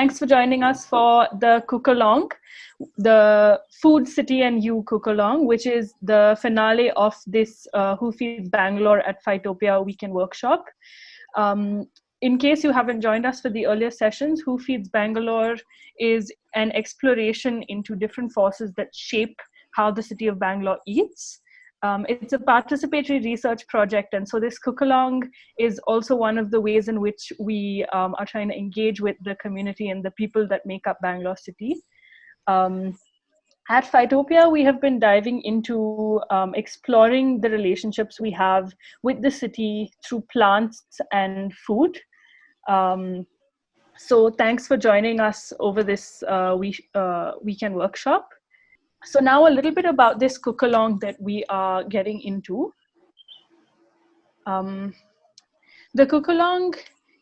thanks for joining us for the Cook Along, the Food City and You Cook Along, which is the finale of this Who Feeds Bangalore at Phytopia Weekend Workshop. In case you haven't joined us for the earlier sessions, Who Feeds Bangalore is an exploration into different forces that shape how the city of Bangalore eats. It's a participatory research project, and so this cook-along is also one of the ways in which we are trying to engage with the community and the people that make up Bangalore city. At Phytopia, we have been diving into exploring the relationships we have with the city through plants and food. So thanks for joining us over this weekend workshop. So now a little bit about this cook-along that we are getting into. The cook-along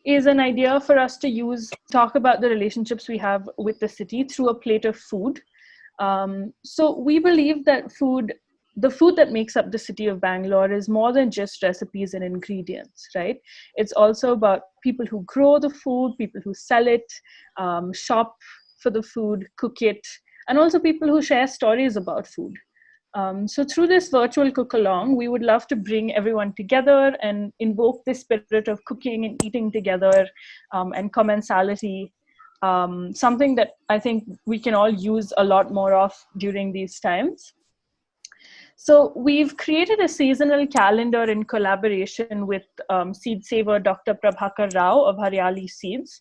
is an idea for us to talk about the relationships we have with the city through a plate of food. So we believe that the food that makes up the city of Bangalore is more than just recipes and ingredients, right? It's also about people who grow the food, people who sell it, shop for the food, cook it, and also people who share stories about food. So through this virtual cook-along, we would love to bring everyone together and invoke the spirit of cooking and eating together and commensality, something that I think we can all use a lot more of during these times. So we've created a seasonal calendar in collaboration with seed saver Dr. Prabhakar Rao of Haryali Seeds,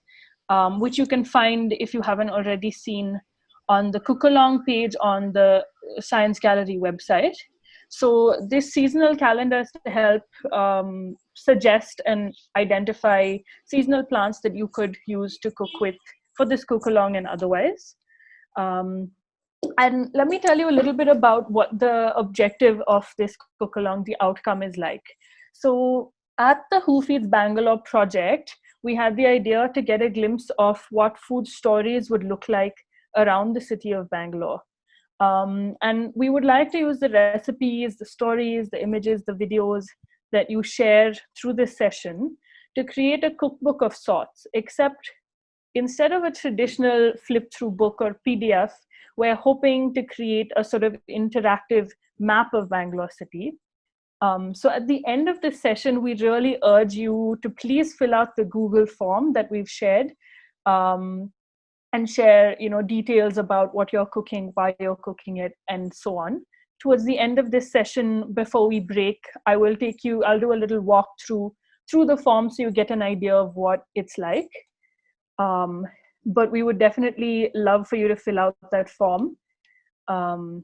which you can find if you haven't already seen on the cook-along page on the Science Gallery website. So this seasonal calendar is to help suggest and identify seasonal plants that you could use to cook with for this cook-along and otherwise. And let me tell you a little bit about what the objective of this cook-along, the outcome is like. So at the Who Feeds Bangalore project, we had the idea to get a glimpse of what food stories would look like around the city of Bangalore. And we would like to use the recipes, the stories, the images, the videos that you share through this session to create a cookbook of sorts, except instead of a traditional flip-through book or PDF, we're hoping to create a sort of interactive map of Bangalore city. So at the end of this session, we really urge you to please fill out the Google form that we've shared, and share, details about what you're cooking, why you're cooking it, and so on. Towards the end of this session, before we break, I'll do a little walk through the form so you get an idea of what it's like. But we would definitely love for you to fill out that form. And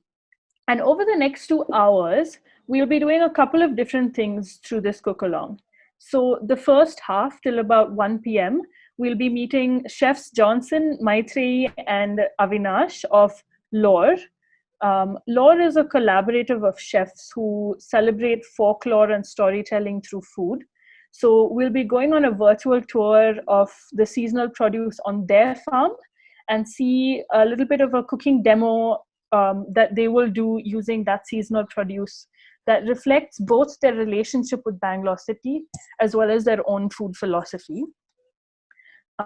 over the next 2 hours, we'll be doing a couple of different things through this cook-along. So the first half, till about 1 p.m., we'll be meeting Chefs Johnson, Mythrayie, and Avinash of Lore. Lore is a collaborative of chefs who celebrate folklore and storytelling through food. So we'll be going on a virtual tour of the seasonal produce on their farm and see a little bit of a cooking demo that they will do using that seasonal produce that reflects both their relationship with Bangalore city as well as their own food philosophy.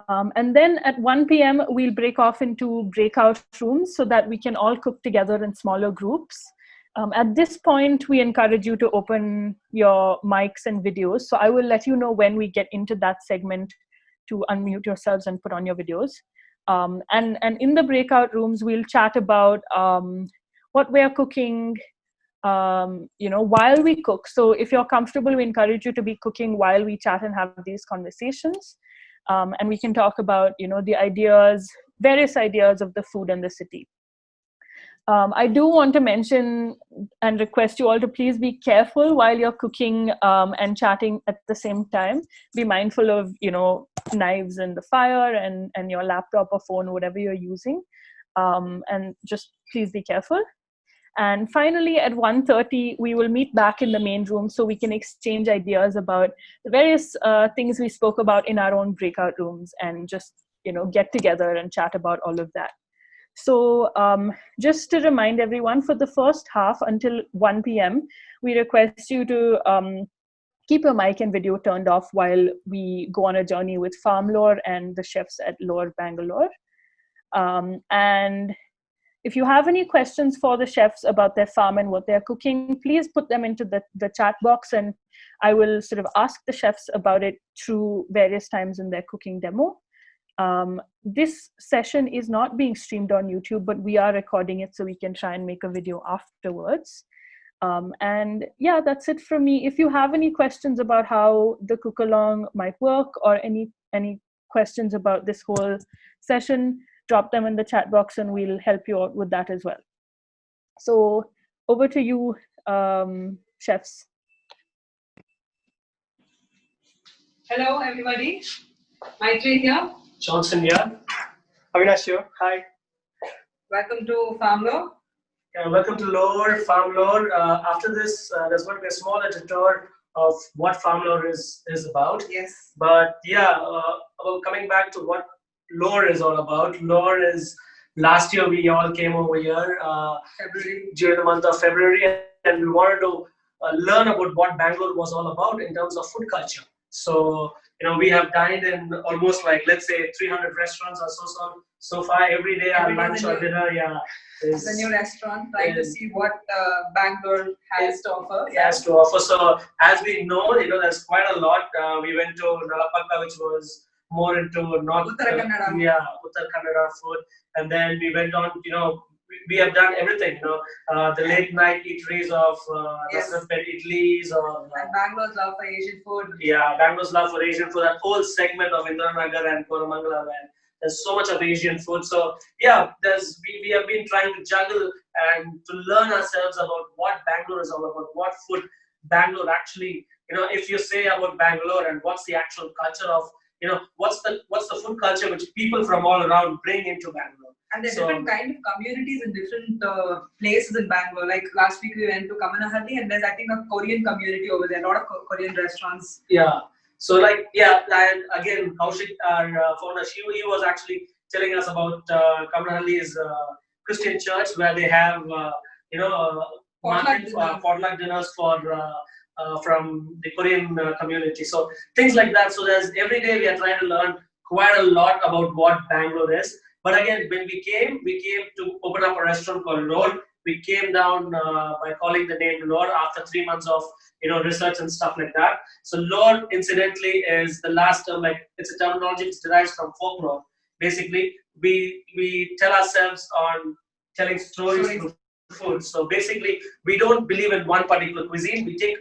And then at 1 p.m., we'll break off into breakout rooms so that we can all cook together in smaller groups. At this point, we encourage you to open your mics and videos. So I will let you know when we get into that segment to unmute yourselves and put on your videos. And in the breakout rooms, we'll chat about what we're cooking, while we cook. So if you're comfortable, we encourage you to be cooking while we chat and have these conversations. And we can talk about, the various ideas of the food and the city. I do want to mention and request you all to please be careful while you're cooking and chatting at the same time. Be mindful of, knives in the fire and your laptop or phone, whatever you're using. And just please be careful. And finally, at 1:30, we will meet back in the main room so we can exchange ideas about the various things we spoke about in our own breakout rooms and just, get together and chat about all of that. So just to remind everyone, for the first half until 1 p.m., we request you to keep your mic and video turned off while we go on a journey with Farmlore and the chefs at Lore Bangalore. And if you have any questions for the chefs about their farm and what they're cooking, please put them into the chat box, and I will sort of ask the chefs about it through various times in their cooking demo. This session is not being streamed on YouTube, but we are recording it so we can try and make a video afterwards. And yeah, that's it from me. If you have any questions about how the cook along might work, or any questions about this whole session, drop them in the chat box and we'll help you out with that as well. So over to you, chefs. Hello, everybody. Mythrayie here. Johnson here. Avinash here. Hi. Welcome to Farmlore. Welcome to Lore, Farmlore. After this, there's going to be a small editor of what Farmlore is about. Yes. But yeah, coming back to what Lore is all about. Lore is, last year we all came over here during the month of February, and we wanted to learn about what Bangalore was all about in terms of food culture. So, we have dined in almost, like, let's say 300 restaurants or so far. Every day our lunch or dinner, is a new restaurant, trying to see what Bangalore has to offer. So as we know, there's quite a lot. We went to Nalapaka, which was more into Uttara Kannada food, and then we went on. We have done everything. The late night eateries of Rasapet Idlis, or and Bangalore's love for Asian food. Yeah, Bangalore's love for Asian food. That whole segment of Indiranagar and Koramangala, where there's so much of Asian food. So yeah, we have been trying to juggle and to learn ourselves about what Bangalore is all about, what food Bangalore actually. If you say about Bangalore and what's the actual culture of, what's the food culture which people from all around bring into Bangalore. And there's different kind of communities in different places in Bangalore. Like last week we went to Kamanahalli, and there's, I think, a Korean community over there. A lot of Korean restaurants. Yeah. So and again, Kaushik, our founder, he was actually telling us about Kamanahalli's Christian church, where they have potluck dinners for from the Korean community. So things like that. So every day we are trying to learn quite a lot about what Bangalore is. But again, when we came to open up a restaurant called Lore. We came down by calling the name Lore after 3 months of research and stuff like that. So Lore, incidentally, is the last term. Like, it's a terminology which derives from folklore. Basically, we tell ourselves on telling stories through food. So basically, we don't believe in one particular cuisine. We take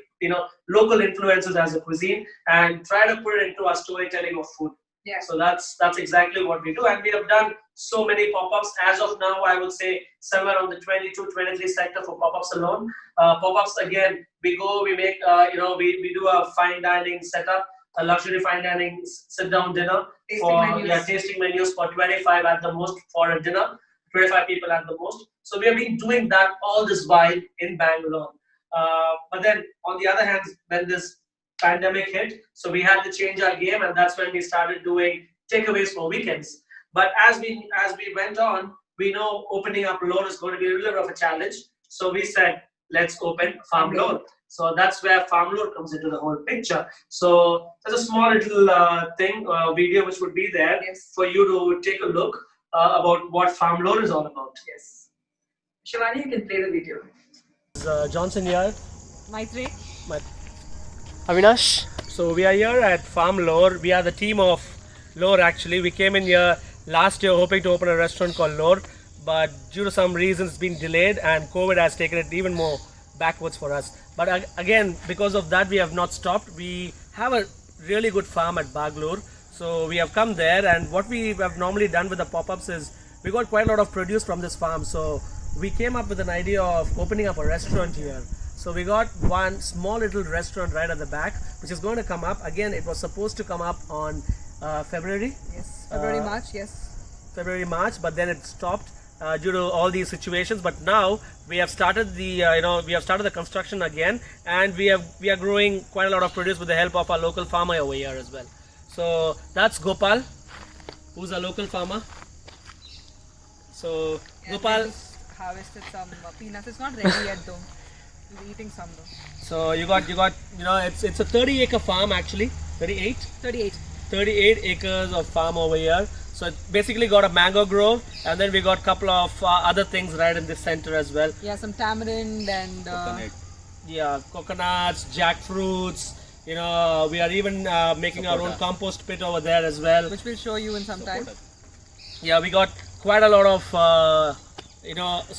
local influences as a cuisine and try to put it into our storytelling of food. Yeah. So that's exactly what we do, and we have done so many pop-ups. As of now, I would say somewhere on the 22-23 sector for pop-ups alone. Pop-ups, again, we make we do a fine dining setup, a luxury fine dining sit-down dinner tasting menus for 25 at the most for a dinner, 25 people at the most. So we have been doing that all this while in Bangalore. But then on the other hand, when this pandemic hit, so we had to change our game, and that's when we started doing takeaways for weekends. But as we went on, we know opening up Lore is going to be a little bit of a challenge. So we said, let's open Farmlore. So that's where Farmlore comes into the whole picture. So there's a small little video which would be there for you to take a look about what Farmlore is all about. Yes. Shivani, you can play the video. Johnson here. Mythrayie. Avinash. So we are here at Farmlore. We are the team of Lore, actually. We came in here last year hoping to open a restaurant called Lore, but due to some reasons it's been delayed, and COVID has taken it even more backwards for us. But again, because of that, we have not stopped. We have a really good farm at Bangalore, so we have come there, and what we have normally done with the pop-ups is we got quite a lot of produce from this farm, so we came up with an idea of opening up a restaurant here. So we got one small little restaurant right at the back, which is going to come up. Again, it was supposed to come up on February. Yes, March, yes. February, March, but then it stopped due to all these situations. But now we have started the construction again, and we are growing quite a lot of produce with the help of our local farmer over here as well. So that's Gopal, who's a local farmer. So Gopal harvested some peanuts. It's not ready yet though. We're eating some though. So you got it's a 30-acre farm actually. 38 acres of farm over here. So it basically got a mango grove, and then we got a couple of other things right in this center as well. Yeah, some tamarind and Coconuts, jackfruits. We are even making our own compost pit over there as well, which we'll show you in some time. Yeah, we got quite a lot of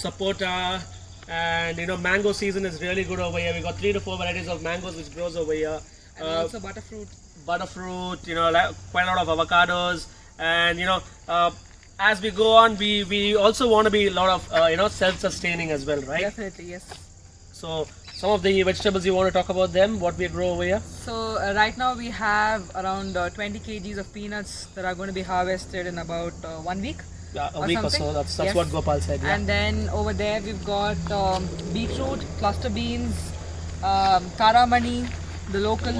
sapota, and mango season is really good over here. We got 3 to 4 varieties of mangoes which grows over here. And also butterfruit, quite a lot of avocados, and as we go on, we also want to be a lot of self-sustaining as well, right? Definitely, yes. So some of the vegetables, you want to talk about them, what we grow over here? So right now we have around 20 kgs of peanuts that are going to be harvested in about 1 week. Yeah, a week something. or so. That's Yes. what Gopal said. Yeah. And then over there we've got beetroot, cluster beans, karamani, the local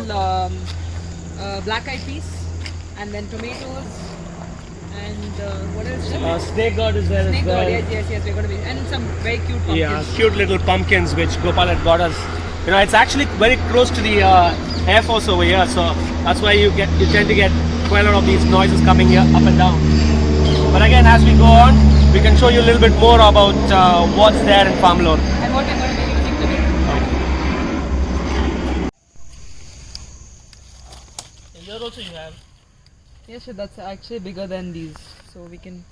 black eyed peas, and then tomatoes, and what else? Snake gourd is there Snake as well. gourd, yes, we're going to be, and some very cute pumpkins. Yeah, cute little pumpkins which Gopal had got us. It's actually very close to the Air Force over here, so that's why you tend to get quite a lot of these noises coming here up and down. But again, as we go on, we can show you a little bit more about what's there in Farmlore. And what we're going to be using today. Here also you have. Yes, sure, that's actually bigger than these, so we can.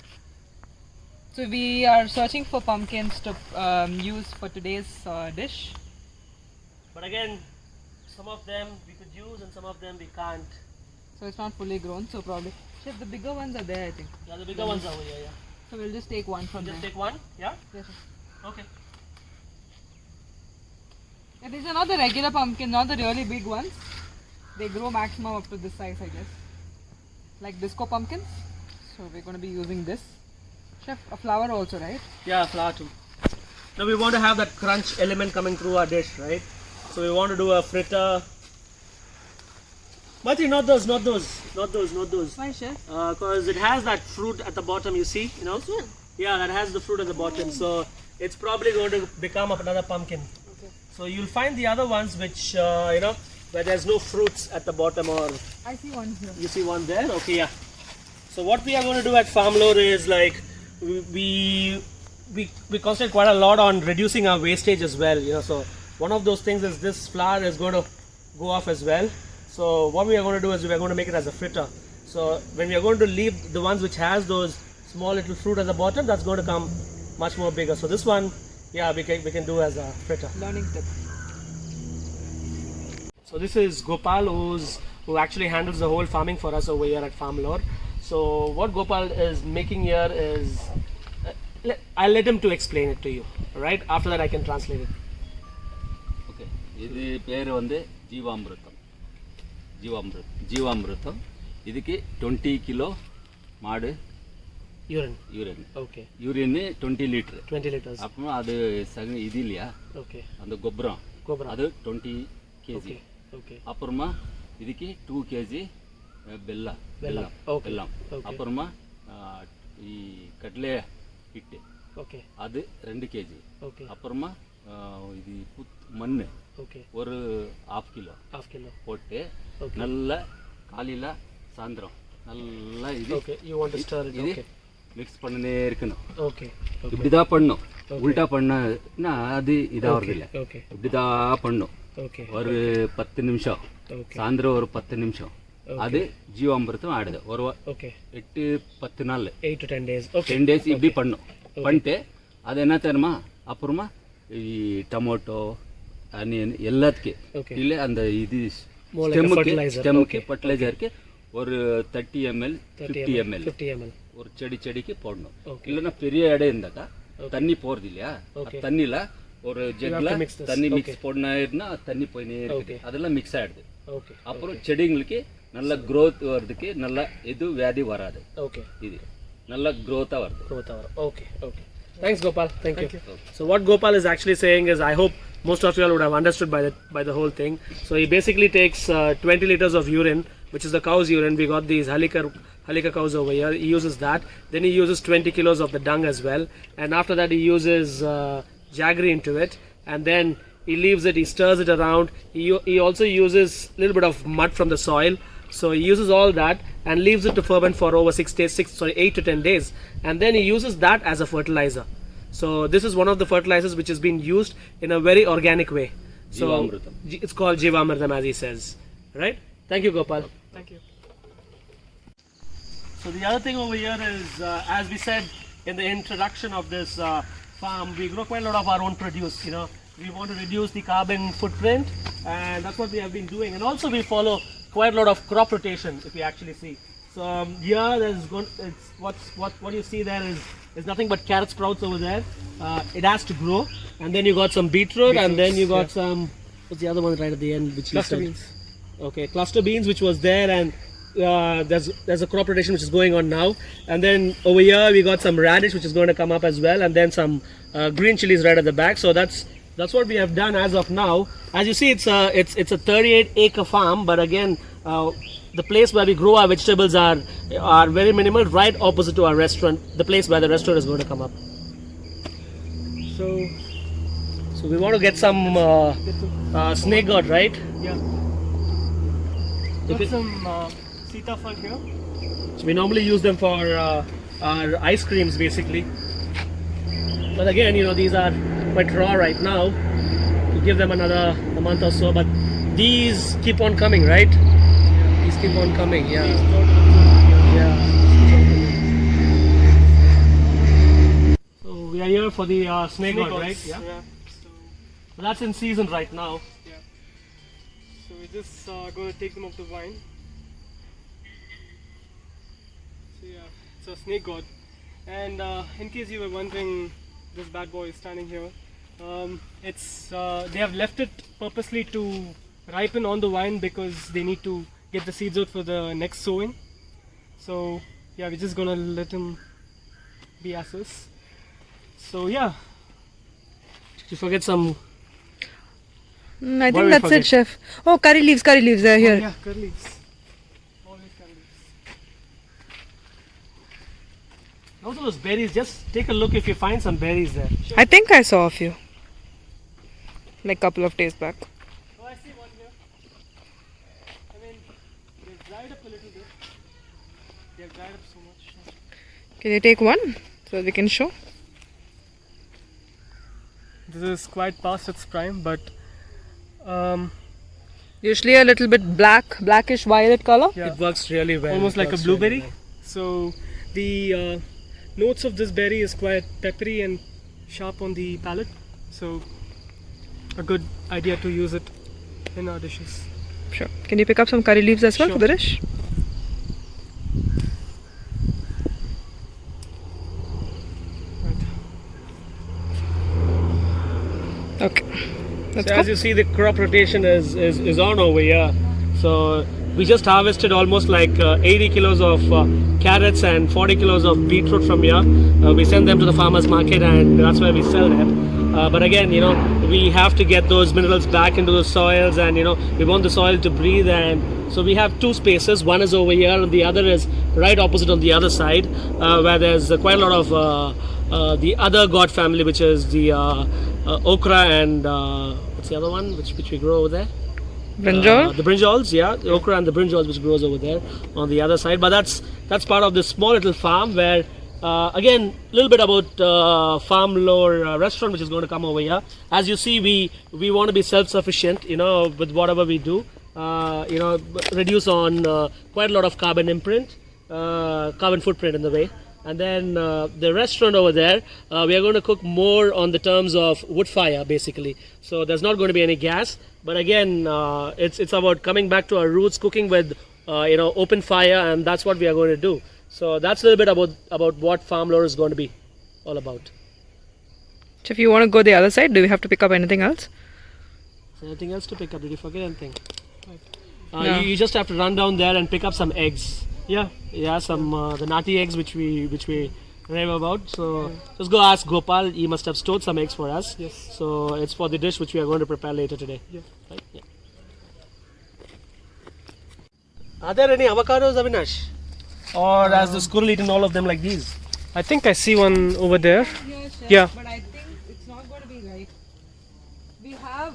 So we are searching for pumpkins to use for today's dish. But again, some of them we could use and some of them we can't. So it's not fully grown, so probably. Chef, the bigger ones are there, I think. Yeah, the bigger ones are over here, yeah. So we'll just take one from there. Just take one, yeah? Yes, sir. Okay. Yeah, these are not the regular pumpkins, not the really big ones. They grow maximum up to this size, I guess. Like disco pumpkins. So we're going to be using this. Chef, a flower also, right? Yeah, flour too. Now we want to have that crunch element coming through our dish, right? So we want to do a fritter. But not those. Why, chef? Because it has that fruit at the bottom, you see, This one? Yeah, that has the fruit at the bottom. So it's probably going to become another pumpkin. Okay. So you'll find the other ones which, where there's no fruits at the bottom, or I see one here. you see one there? Okay, yeah. So what we are going to do at Farmlore is like, we concentrate quite a lot on reducing our wastage as well. So one of those things is this flour is going to go off as well. So what we are going to do is we are going to make it as a fritter. So when we are going to leave the ones which has those small little fruit at the bottom, that's going to come much more bigger. So this one, yeah, we can do as a fritter. Learning tip. So this is Gopal, who actually handles the whole farming for us over here at Farmlore. So what Gopal is making here is, I'll let him to explain it to you. Right? After that I can translate it. Okay. ఇది పేరు வந்து జీవామృతం இதுக்கு 20 kilo மாடு urine Okay. Urine 20 litre 20 liters. அப்புறம் அது இது இல்லையா Okay. அந்த கொப்ரம் அது 20 kg Okay. அப்புறமா இதுக்கு 2 kg ಬೆಲ್ಲ Okay. அப்புறமா ಈ ಕಡಲೆ ಹಿಟ್ಟು Okay. அது 2 kg Okay. அப்புறமா இது மண்ணு Okay. ஒரு half kilo போட்டு Okay. நல்ல காலையில சாயந்தரம் நல்லா இது Okay. You want to stir it. இது Okay. மிக்ஸ் பண்ணினே இருக்கணும். Okay. இப்படிதான் பண்ணணும். உல்டா பண்ணா அது இதாகிறது இல்லை. Okay. இப்படிதான் பண்ணணும். Okay. ஒரு 10 நிமிஷம் Okay. சாயந்தரம் ஒரு 10 நிமிஷம் அது ஜீவாமிர்தம் ஆடுது ஒரு Okay. 8-10 நாள் 8 to 10 days. Okay. 10 days இப்படி பண்ணும் பண்ணிட்டு அது என்ன தெரியுமா அப்புறமா ಈ ಟೊಮೊಟೊ ಆನಿಯನ್ ಎಲ್ಲದಕ್ಕೆ ಇಲ್ಲ அந்த இது ஸ்டெம்முக்கு ஃபர்டிலைசருக்கு ஒரு 30 ml 50 ml ஒரு செடிக்கு போடணும் இல்லைன்னா பெரிய இடம் இருந்தாக்கா தண்ணி போறது இல்லையா தண்ணில ஒரு ஜெக்ல தண்ணி மிக்ஸ் பண்ணா தண்ணி போயினே இருக்கு அதெல்லாம் மிக்ஸ் ஆயிடுது அப்புறம் செடிங்களுக்கு நல்ல growth வரதுக்கு நல்ல இது வியாதி வராது இது நல்ல growth வருது Okay. Thanks, Gopal. Thank you. So what Gopal is actually saying is, I hope most of you all would have understood by the whole thing. So he basically takes 20 liters of urine, which is the cow's urine. We got these Halika cows over here. He uses that. Then he uses 20 kilos of the dung as well. And after that he uses jaggery into it. And then he leaves it, he stirs it around. He also uses a little bit of mud from the soil. So he uses all that and leaves it to ferment for over 8 to 10 days. And then he uses that as a fertilizer. So this is one of the fertilizers which has been used in a very organic way. So Jivamritam. it's called Jivamritam, as he says. Right? Thank you, Gopal. Thank you. So the other thing over here is, as we said in the introduction of this farm, we grow quite a lot of our own produce. You know, we want to reduce the carbon footprint, and that's what we have been doing. And also we follow quite a lot of crop rotation, if you actually see. So here there's what you see there is nothing but carrot sprouts over there. It has to grow, and then you got some beetroot, and then you got some, what's the other one right at the end, which Cluster beans. Okay, cluster beans, which was there, and there's a crop rotation which is going on now. And then over here we got some radish which is going to come up as well, and then some green chilies right at the back. So that's what we have done as of now. As you see, it's a 38-acre farm, but again, the place where we grow our vegetables are very minimal, right opposite to our restaurant, the place where the restaurant is going to come up. So we want to get some snake gourd, right? Yeah. Got some sitafal here. So we normally use them for our ice creams, basically. But again, you know, these are quite raw right now. We give them a month or so, but these keep on coming, right? Yeah. These keep on coming, yeah. Yeah. So we are here for the snake gourd, right? Yeah. So that's in season right now. Yeah. So we're just going to take them off the vine. So yeah, it's a snake gourd. And in case you were wondering, this bad boy is standing here. They have left it purposely to ripen on the vine because they need to get the seeds out for the next sowing. So yeah, we're just gonna let him be as is. So yeah. Did you forget some? I What think did we that's forget? it, chef. Oh, curry leaves, they're here. Oh, yeah, curry leaves. Always curry leaves. Also those berries, just take a look if you find some berries there. I think I saw a few. Like a couple of days back. Oh, I see one here. I mean, they've dried up a little bit. They've dried up so much. Can you take one so we can show? This is quite past its prime, but Usually a little bit blackish violet color. yeah, It works really well. almost It like a works blueberry. really well. So the notes of this berry is quite peppery and sharp on the palate. So a good idea to use it in our dishes. Sure. Can you pick up some curry leaves as well Sure. for the dish? Right. Okay. Let's So go. as you see, the crop rotation is on over here. So we just harvested almost like 80 kilos of carrots and 40 kilos of beetroot from here. We send them to the farmers market, and that's where we sell them. But again, you know, we have to get those minerals back into the soils, and you know, we want the soil to breathe. And so we have two spaces. One is over here, and the other is right opposite on the other side, where there's quite a lot of the other gourd family, which is the okra and what's the other one which we grow over there? Brinjal? The brinjals, yeah, the okra and the brinjals which grows over there on the other side. But that's part of this small little farm where, again, a little bit about farm lore restaurant which is going to come over here. As you see, we want to be self-sufficient, you know, with whatever we do. You know, reduce on quite a lot of carbon footprint in the way. And then the restaurant over there, we are going to cook more on the terms of wood fire, basically. So there's not going to be any gas. But again, it's about coming back to our roots, cooking with you know, open fire, and that's what we are going to do. So that's a little bit about what farm lore is going to be all about. If you want to go the other side, do we have to pick up anything else? So anything else to pick up? Did you forget anything? No. You just have to run down there and pick up some eggs. Yeah, some the nati eggs which we rave about. So just go ask Gopal. He must have stored some eggs for us. Yes. So it's for the dish which we are going to prepare later today. Yeah. Right? Yeah. Are there any avocados, Avinash? Or has the squirrel eaten all of them like these? I think I see one over there. Here, chef, Yeah. but I think it's not going to be right. We have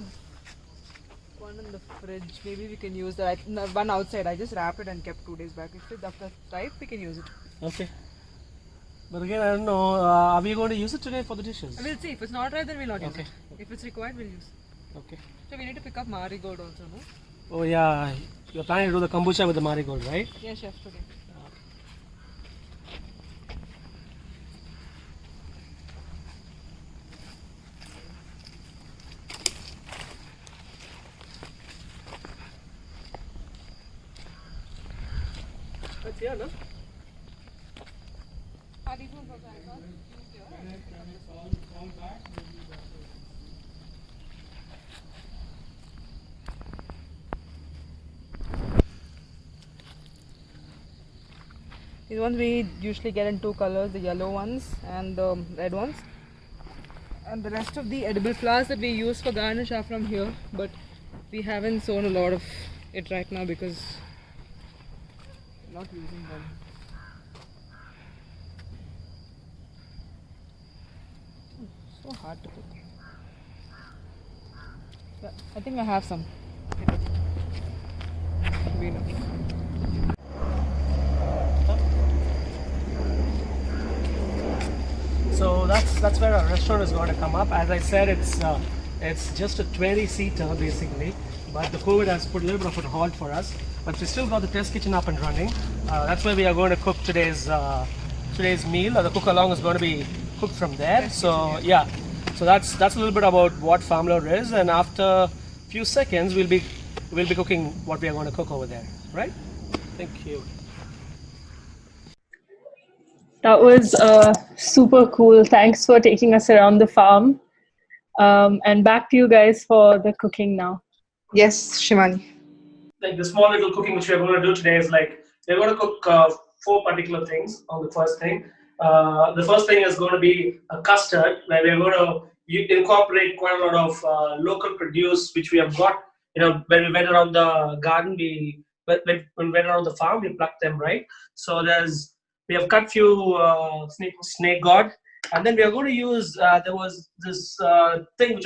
one in the fridge. Maybe we can use that. No, one outside. I just wrapped it and kept 2 days back. If that's right, we can use it. Okay. But again, I don't know. Are we going to use it today for the dishes? We'll see. If it's not right, then we'll not use Okay. it. If it's required, we'll use it. Okay. So we need to pick up marigold also, no? Oh yeah, you're planning to do the kombucha with the marigold, right? Yeah, chef, today. That's here, no? These ones we usually get in 2 colors, the yellow ones and the red ones. And the rest of the edible flowers that we use for garnish are from here, but we haven't sown a lot of it right now because we're not using them. So hard to cook. Yeah, I think I have some. Should be enough. So that's where our restaurant is going to come up. As I said, it's just a 20-seater basically, but the COVID has put a little bit of a halt for us. But we still got the test kitchen up and running. That's where we are going to cook today's meal. The cook along is going to be cooked from there. So yeah, so that's a little bit about what Farm Lore is. And after a few seconds, we'll be cooking what we are going to cook over there. Right? Thank you. That was super cool. Thanks for taking us around the farm. And back to you guys for the cooking now. Yes, Shivani. Like the small little cooking which we're going to do today is like we're going to cook 4 particular things on the first thing. The first thing is going to be a custard where we're going to incorporate quite a lot of local produce which we have got. You know, when we went around the garden, when we went around the farm, we plucked them, right? So we have cut few snake gourd, and then we are going to use. There was this thing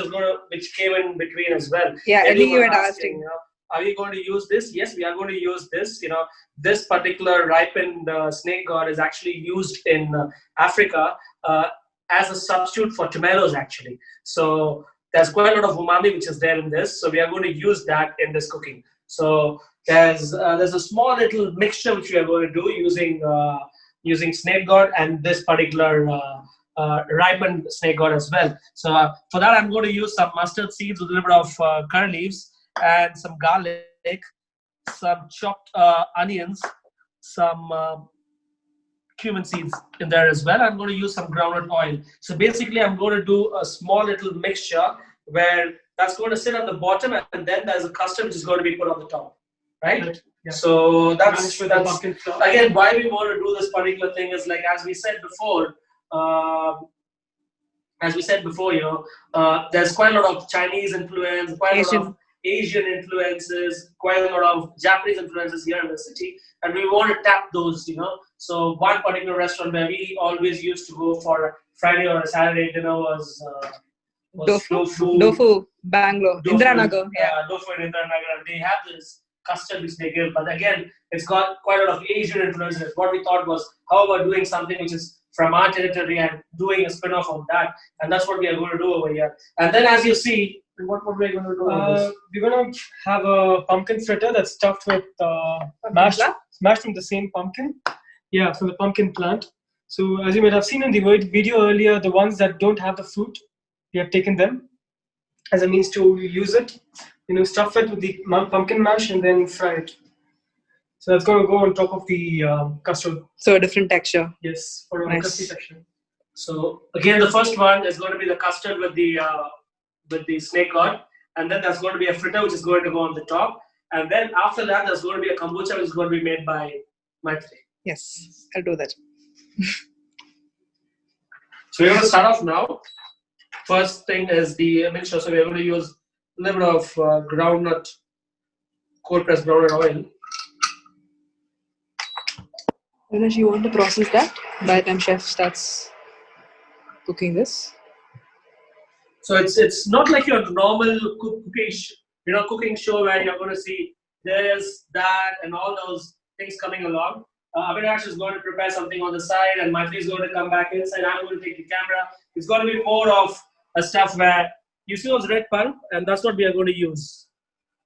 which came in between as well. Yeah, I think you were asking. You know, are we going to use this? Yes, we are going to use this. You know, this particular ripened snake gourd is actually used in Africa as a substitute for tomatoes, actually. So there's quite a lot of umami which is there in this. So we are going to use that in this cooking. So there's a small little mixture which we are going to do using snake gourd and this particular ripened snake gourd as well. So for that, I'm going to use some mustard seeds with a little bit of curry leaves and some garlic, some chopped onions, some cumin seeds in there as well. I'm going to use some groundnut oil. So basically, I'm going to do a small little mixture where that's going to sit at the bottom, and then there's a custard which is going to be put on the top, right? Yeah. So that's again why we want to do this particular thing is like as we said before, you know, there's quite a lot of Chinese influence, quite a lot of Asian influences, quite a lot of Japanese influences here in the city, and we want to tap those, you know. So one particular restaurant where we always used to go for a Friday or a Saturday dinner was Dofu, Bangalore, Indiranagar. Yeah, Dofu in Indiranagar. They have this custard which they give, but again, it's got quite a lot of Asian influences. What we thought was, how about doing something which is from our territory and doing a spin-off of that, and that's what we are going to do over here. And then, as you see, what we're going to do? We're going to have a pumpkin fritter that's stuffed with mashed from the same pumpkin. Yeah, from the pumpkin plant. So as you might have seen in the video earlier, the ones that don't have the fruit, we have taken them as a means to use it. You know, stuff it with the pumpkin mash and then fry it. So that's going to go on top of the custard. So a different texture. Yes, for a custard texture. So again, the first one is going to be the custard with the snake gourd, and then there's going to be a fritter which is going to go on the top, and then after that there's going to be a kombucha which is going to be made by Mythrayie. Yes, I'll do that. So we're going to start off now. First thing is the mixture. So we're going to use a little bit of groundnut, cold pressed groundnut oil. Avinash, you want to process that by the time chef starts cooking this? So it's not like your normal cooking. cooking show where you're going to see this, that, and all those things coming along. Avinash is going to prepare something on the side, and Mythrayie is going to come back inside. I'm going to take the camera. It's going to be more of a stuff where you see those red pulp, and that's what we are going to use.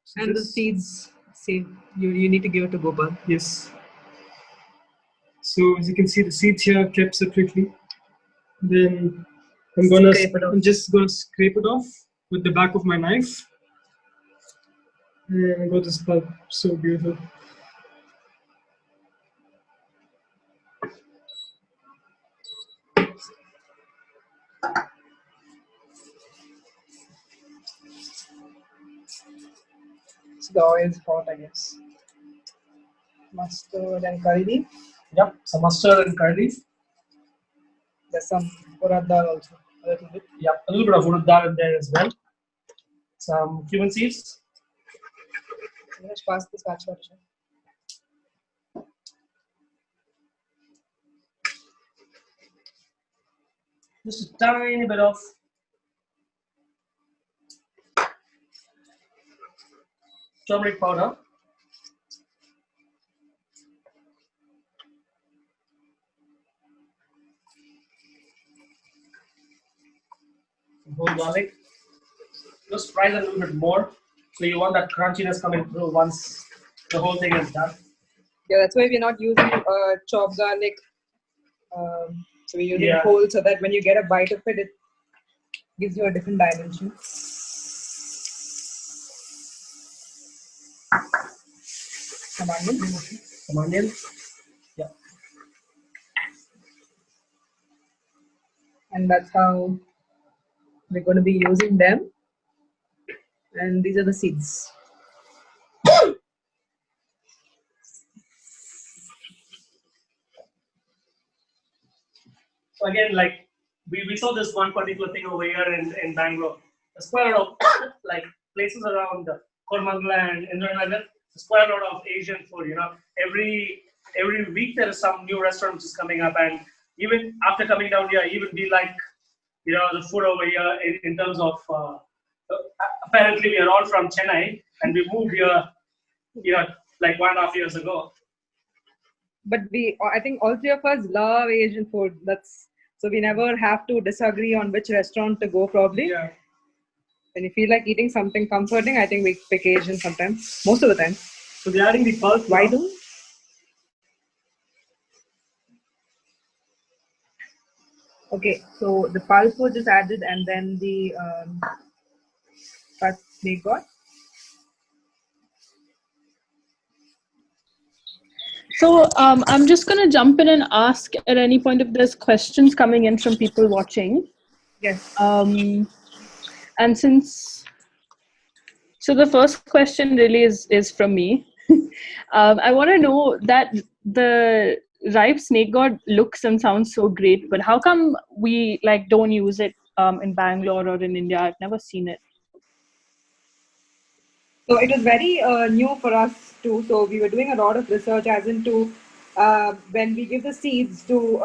So and the seeds, see, you need to give it to Gopal. Yes. So as you can see, the seeds here are kept separately. Then I'm just gonna scrape it off with the back of my knife. And I got this pulp. So beautiful. So the oil is hot, I guess. Mustard and curry leaf. Yep, some mustard and curry leaf. There's some urad dal also, a little bit. Yep, a little bit of urad dal in there as well. Some cumin seeds. Let's pass this spatula. Just a tiny bit of turmeric powder. Whole garlic. Just fry that a little bit more. So you want that crunchiness coming through once the whole thing is done. Yeah, that's why we're not using chopped garlic. So we're using whole, so that when you get a bite of it, it gives you a different dimension. Some onion. Some onion. Yeah. And that's how we're going to be using them. And these are the seeds. So again, like we saw this one particular thing over here in Bangalore. There's quite a lot of like places around Kormangala and Indranagar. There's quite a lot of Asian food. Every week there is some new restaurant which is coming up, and even after coming down here, even we like the food over here in terms of apparently we are all from Chennai and we moved here like 1.5 years ago. But I think all three of us love Asian food. So we never have to disagree on which restaurant to go probably. Yeah. When you feel like eating something comforting, I think we pick Asian sometimes. Most of the time. So we're adding the pulp. Why do? Okay, so the pulp was just added, and then the cut snake got. So I'm just going to jump in and ask at any point if there's questions coming in from people watching. Yes. And so the first question really is from me. I want to know that the ripe snake gourd looks and sounds so great, but how come we don't use it in Bangalore or in India? I've never seen it. So it was very new for us too. So we were doing a lot of research as into when we give the seeds to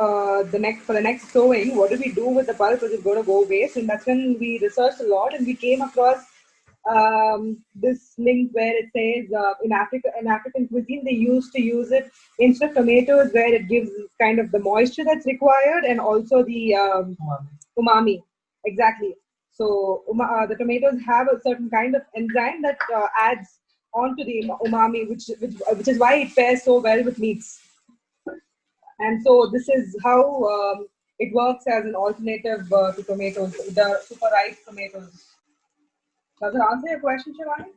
for the next sowing, what do we do with the pulp? Is it going to go waste? And that's when we researched a lot, and we came across this link where it says in African cuisine they used to use it instead of tomatoes, where it gives kind of the moisture that's required and also the umami. Exactly. So the tomatoes have a certain kind of enzyme that adds onto the umami, which is why it pairs so well with meats. And so this is how it works as an alternative to tomatoes, the super ripe tomatoes. Does it answer your question, Shivani?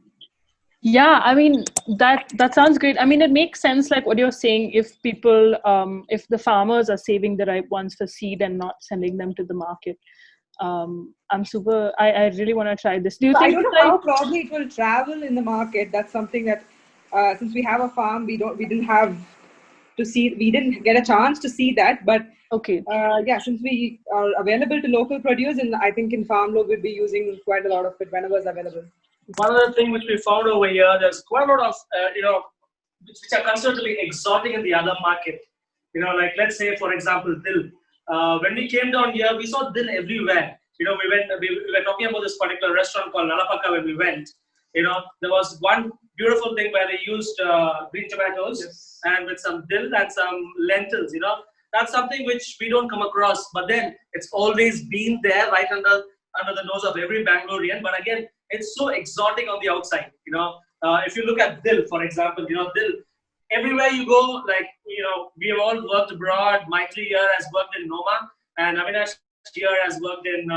Yeah, I mean that sounds great. I mean, it makes sense, like what you're saying. If people, if the farmers are saving the ripe ones for seed and not sending them to the market, I really want to try this. Do you think? I don't know how probably it will travel in the market. That's something that since we have a farm, we didn't get a chance to see that. But okay, since we are available to local produce, and I think in farm we'll be using quite a lot of it whenever it's available. One other thing which we found over here, there's quite a lot of which are considered to be exotic in the other market. Like let's say for example dill. When we came down here, we saw dill everywhere. We were talking about this particular restaurant called Nalapaka when we went. There was one beautiful thing where they used green tomatoes and with some dill and some lentils. That's something which we don't come across, but then it's always been there right under the nose of every Bangalorean. But again, it's so exotic on the outside. If you look at dill, for example, dill. Everywhere you go, we have all worked abroad. Mythrayie here has worked in Noma, and Avinash here has worked in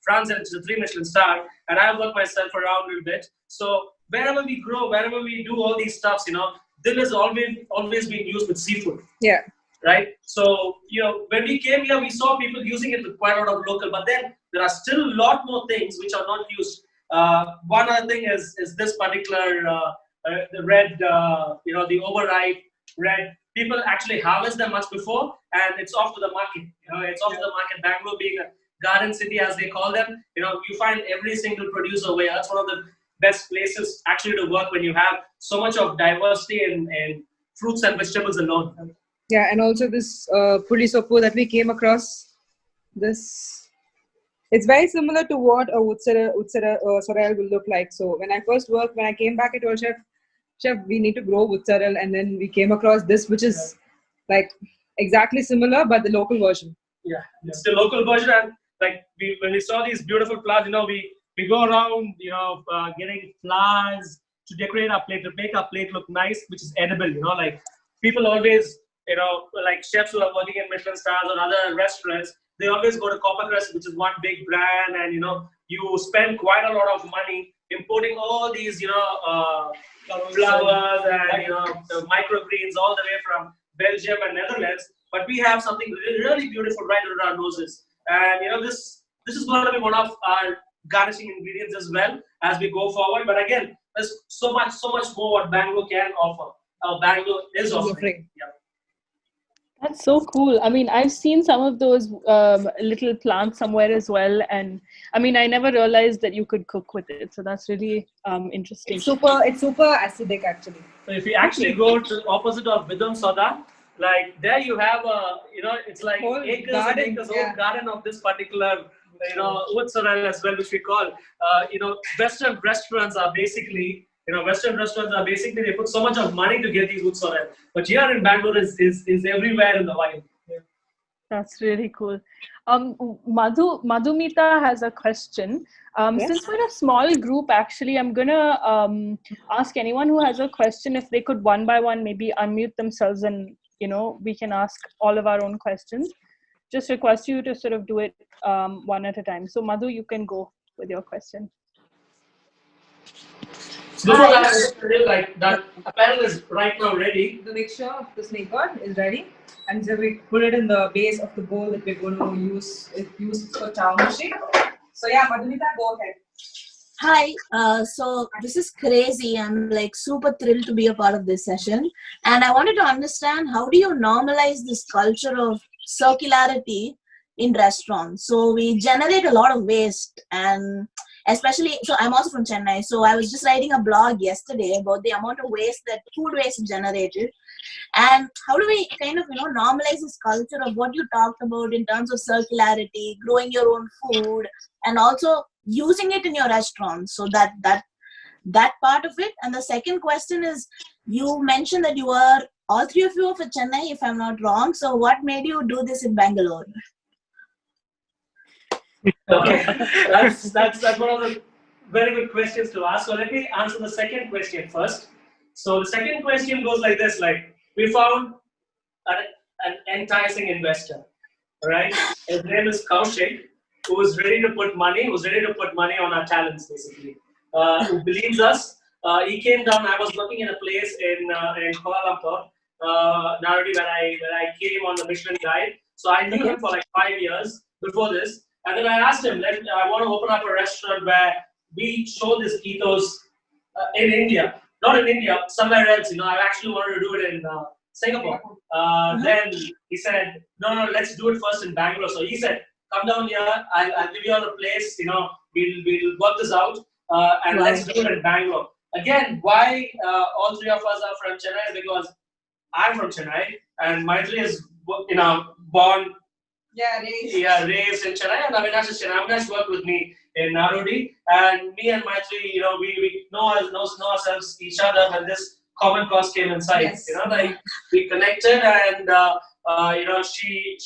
France, and it's a 3 Michelin star. And I've worked myself around a little bit. So wherever we grow, wherever we do all these stuffs, dill has always been used with seafood. Yeah. Right. So when we came here, we saw people using it with quite a lot of local. But then there are still a lot more things which are not used. One other thing is this particular. The red, the overripe red, people actually harvest them much before, and it's off to the market. It's off to the market. Bangalore being a garden city, as they call them, you find every single producer over here. That's one of the best places actually to work when you have so much of diversity in fruits and vegetables alone. Yeah, and also this puli sopu that we came across, it's very similar to what a Utsara sorrel will look like. So when I came back, I told Chef, we need to grow Utsarel, and then we came across this, which is like exactly similar, but the local version. Yeah, it's the local version, and when we saw these beautiful flowers, we go around, getting flowers to decorate our plate, to make our plate look nice, which is edible. People always, chefs who are working in Michelin stars or other restaurants, they always go to Coppercrest, which is one big brand, and you spend quite a lot of money importing all these, flowers and the microgreens all the way from Belgium and Netherlands. But we have something really beautiful right under our noses, and this is going to be one of our garnishing ingredients as well as we go forward. But again, there's so much more what Bangalore can offer. Bangalore is offering. Yeah. That's so cool. I mean, I've seen some of those little plants somewhere as well. And I mean, I never realized that you could cook with it. So that's really interesting. It's super acidic, actually. So if you actually go to the opposite of Vidam Soda, there you have it's like whole acres and acres, whole garden of this particular, Utsara as well, which we call, Western restaurants are basically, they put so much of money to get these Utsara. But here in Bangalore is everywhere in the wild. Yeah. That's really cool. Madhumita has a question. Yes. Since we're a small group, actually, I'm going to ask anyone who has a question if they could one by one maybe unmute themselves and, we can ask all of our own questions. Just request you to sort of do it one at a time. So Madhu, you can go with your question. So this one that apparel is right now ready. The mixture of the snake god is ready, and so we put it in the base of the bowl that we're going to use for chawanshi. So yeah, Madhumita, go ahead. Hi, so this is crazy. I'm super thrilled to be a part of this session, and I wanted to understand, how do you normalize this culture of circularity in restaurants? So we generate a lot of waste, and especially, so I'm also from Chennai, so I was just writing a blog yesterday about the amount of waste that food waste is generated, and how do we kind of normalize this culture of what you talked about in terms of circularity, growing your own food, and also using it in your restaurant. So that part of it. And the second question is, you mentioned that you were, all three of you are for Chennai, if I'm not wrong. So what made you do this in Bangalore? Okay, that's one of the very good questions to ask. So let me answer the second question first. So the second question goes like this: we found an enticing investor, right? His name is Kaushik, who is ready to put money on our talents, basically. Who believes us. He came down. I was working in a place in Kuala Lumpur, Naradi, where I came on the Michelin guide. So I knew him for 5 years before this. And then I asked him, I want to open up a restaurant where we show this ethos in India. Not in India, somewhere else. I actually wanted to do it in Singapore. Then he said, no, let's do it first in Bangalore. So he said, come down here, I'll give you all a place, we'll work this out, and let's do it in Bangalore. Again, why all three of us are from Chennai is because I'm from Chennai, and Mythrayie is, born, raised in Chennai, and Avinash is Chennai. Avinash worked with me in Narodi. And me and Mythrayie, we know ourselves, each other, when this common cause came inside. Yes. Like we connected, and she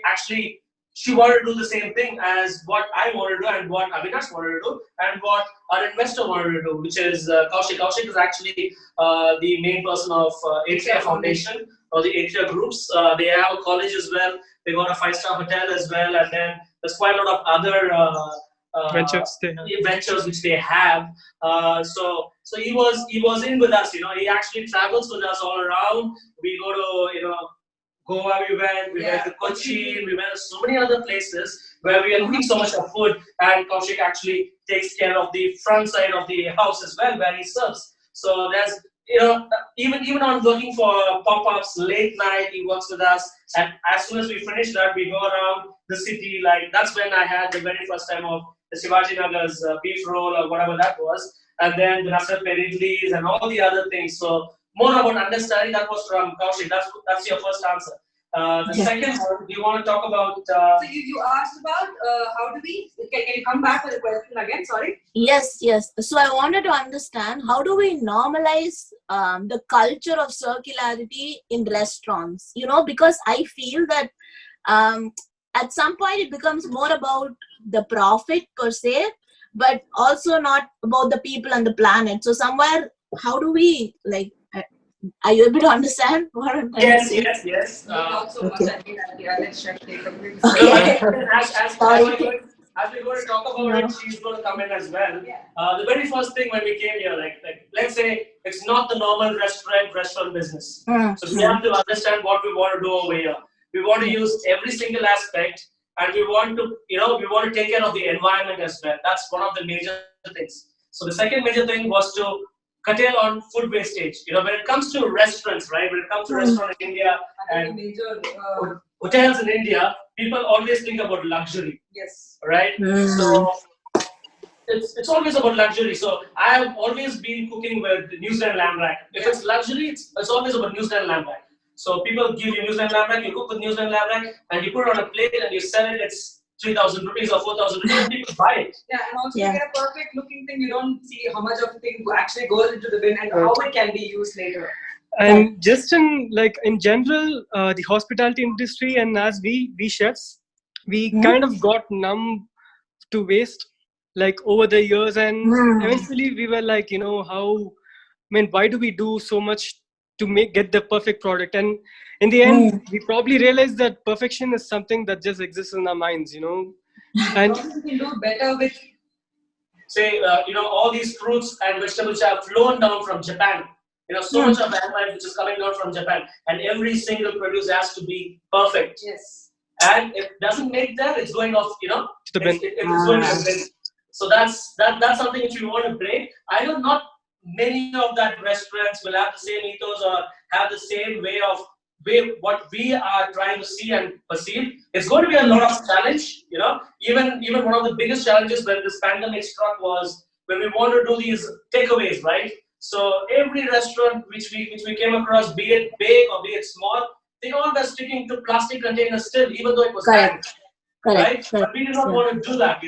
actually, she wanted to do the same thing as what I wanted to do, and what Avinash wanted to do, and what our investor wanted to do, which is Kaushik. Kaushik is actually the main person of Atria Foundation, or the Atria groups. They have a college as well. They got a 5-star hotel as well, and then there's quite a lot of other ventures which they have. So he was in with us. He actually travels with us all around. We go to Goa, we went to Kochi, we went to so many other places where we are cooking so much of food, and Kaushik actually takes care of the front side of the house as well, where he serves. So there's, even on working for pop-ups late night, he works with us, and as soon as we finish that, we go around the city. Like, that's when I had the very first time of the Shivaji Nagar's beef roll, or whatever that was, and then the Nasrat Peridlis and all the other things. So more about understanding, that was from Kaushik. That's your first answer. The second one, do you want to talk about? So you asked about how do we? Can you come back with the question again? Sorry. Yes. So I wanted to understand, how do we normalize the culture of circularity in restaurants? Because I feel that at some point it becomes more about the profit per se, but also not about the people and the planet. So somewhere, how do we, like, are you able to understand what I'm trying to say? Yes. Not so much. I think I'll let Chef take a bit. As we're going to talk about it, she's going to come in as well. The very first thing when we came here, like let's say it's not the normal restaurant business. So we have to understand what we want to do over here. We want to use every single aspect, and we want to take care of the environment as well. That's one of the major things. So the second major thing was to curtail on food wastage. When it comes to restaurants, right? When it comes to restaurants in India and major hotels in India, people always think about luxury. Yes. Right? So it's always about luxury. So I have always been cooking with New Zealand lamb rack. If it's luxury, it's always about New Zealand lamb rack. So people give you New Zealand lamb rack, you cook with New Zealand lamb rack, and you put it on a plate and you sell it. It's 3,000 rupees or 4,000 rupees, and people buy it. Yeah, and also to get a perfect looking thing, you don't see how much of the thing actually goes into the bin and how it can be used later. And just in general, the hospitality industry, and as we chefs, we kind of got numb to waste, like, over the years, and eventually we were like, why do we do so much to get the perfect product? And in the end, we probably realized that perfection is something that just exists in our minds, And we can do better with, say, all these fruits and vegetables have flown down from Japan. So much of wildlife which is coming down from Japan, and every single produce has to be perfect. yes. And if it doesn't make that, it's going off, to the bin. It's going to the bin. So that's something which we want to break. I know not many of that restaurants will have the same ethos or have the same way what we are trying to see and perceive. It's going to be a lot of challenge. Even one of the biggest challenges when this pandemic struck was when we want to do these takeaways, right? So every restaurant which we came across, be it big or be it small, they all were sticking to plastic containers still, even though it was banned. Right? But we did not want to do that.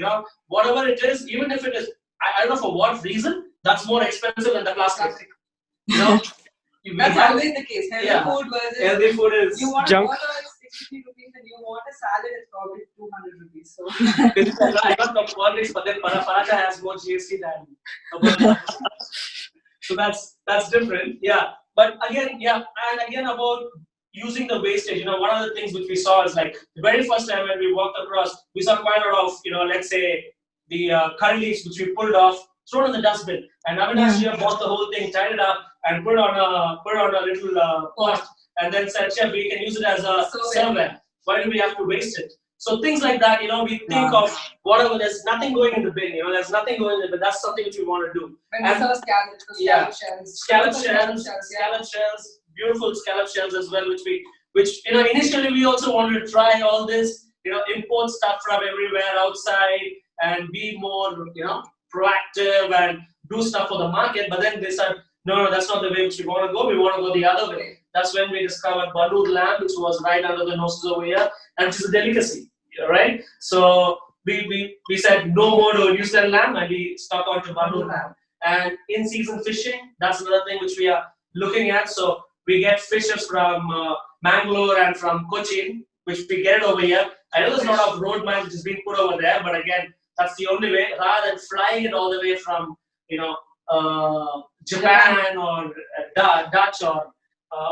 Whatever it is, even if it is, I don't know for what reason, that's more expensive than the plastic. That's always the case. Healthy food is. You want junk. A water, it's 63 rupees, and you want a salad, it's probably 200 rupees. So I got the politics, but then paratha has more GST than. So that's different. Yeah. But again, about using the wastage. One of the things which we saw is, like, the very first time when we walked across, we saw quite a lot of, let's say, the curry leaves which we pulled off, thrown in the dustbin, and Avinash here bought the whole thing, tied it up, and put it on a little pot, and then said, "Chef, we can use it as a serveware. Why do we have to waste it?" So things like that, we think of whatever. There's nothing going in the bin, there's nothing going in the bin. That's something which we want to do. When we saw scallop shells, beautiful scallop shells as well, which initially we also wanted to try all this, import stuff from everywhere outside and be more, proactive and do stuff for the market. But then they said, no, that's not the way which we want to go. We want to go the other way. That's when we discovered Badood lamb, which was right under the noses over here, and which is a delicacy, right? So we said no more to New Zealand lamb, and we stuck on to Bangalore lamb. And in season fishing, that's another thing which we are looking at. So we get fishes from Mangalore and from Cochin, which we get over here. I know there's a lot of road miles which is being put over there, but again, that's the only way. Rather than flying it all the way from Japan or Dutch or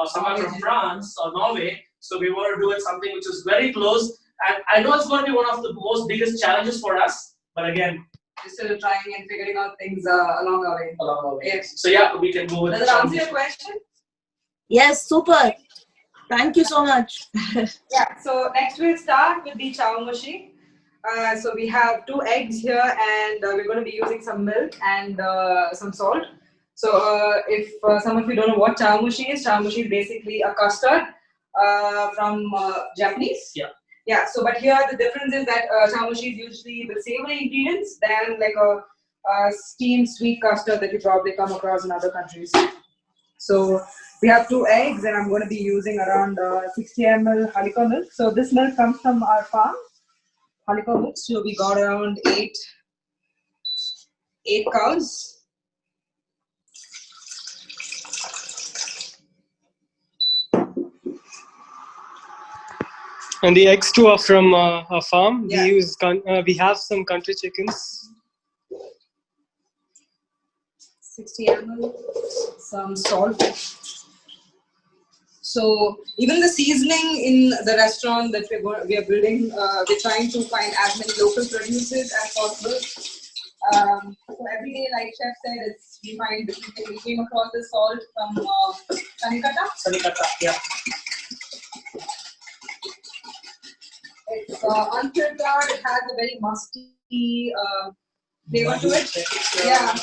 someone from France or Norway. So we want to do it something which is very close. And I know it's going to be one of the most biggest challenges for us. But again, we're still trying and figuring out things along our way. Yes. So yeah, we can go with Does that answer your question? Yes, super. Thank you so much. Yeah, so next we'll start with the chawanmushi. So we have 2 eggs here, and we're going to be using some milk and some salt. So if some of you don't know what chawanmushi is basically a custard from Japanese. Yeah. Yeah, so but here the difference is that chawanmushi is usually with savory ingredients than like a steamed sweet custard that you probably come across in other countries. So we have 2 eggs, and I'm going to be using around 60 ml Halika milk. So this milk comes from our farm, Halika milk. So we got around 8 cows. And the eggs too are from our farm. Yeah. We have some country chickens. 60 ml, some salt. So even the seasoning in the restaurant that we are building, we're trying to find as many local producers as possible. So every day, like Chef said, we came across the salt from Sanikata, yeah. It's unfiltered. It has a very musty flavor to it. Yeah.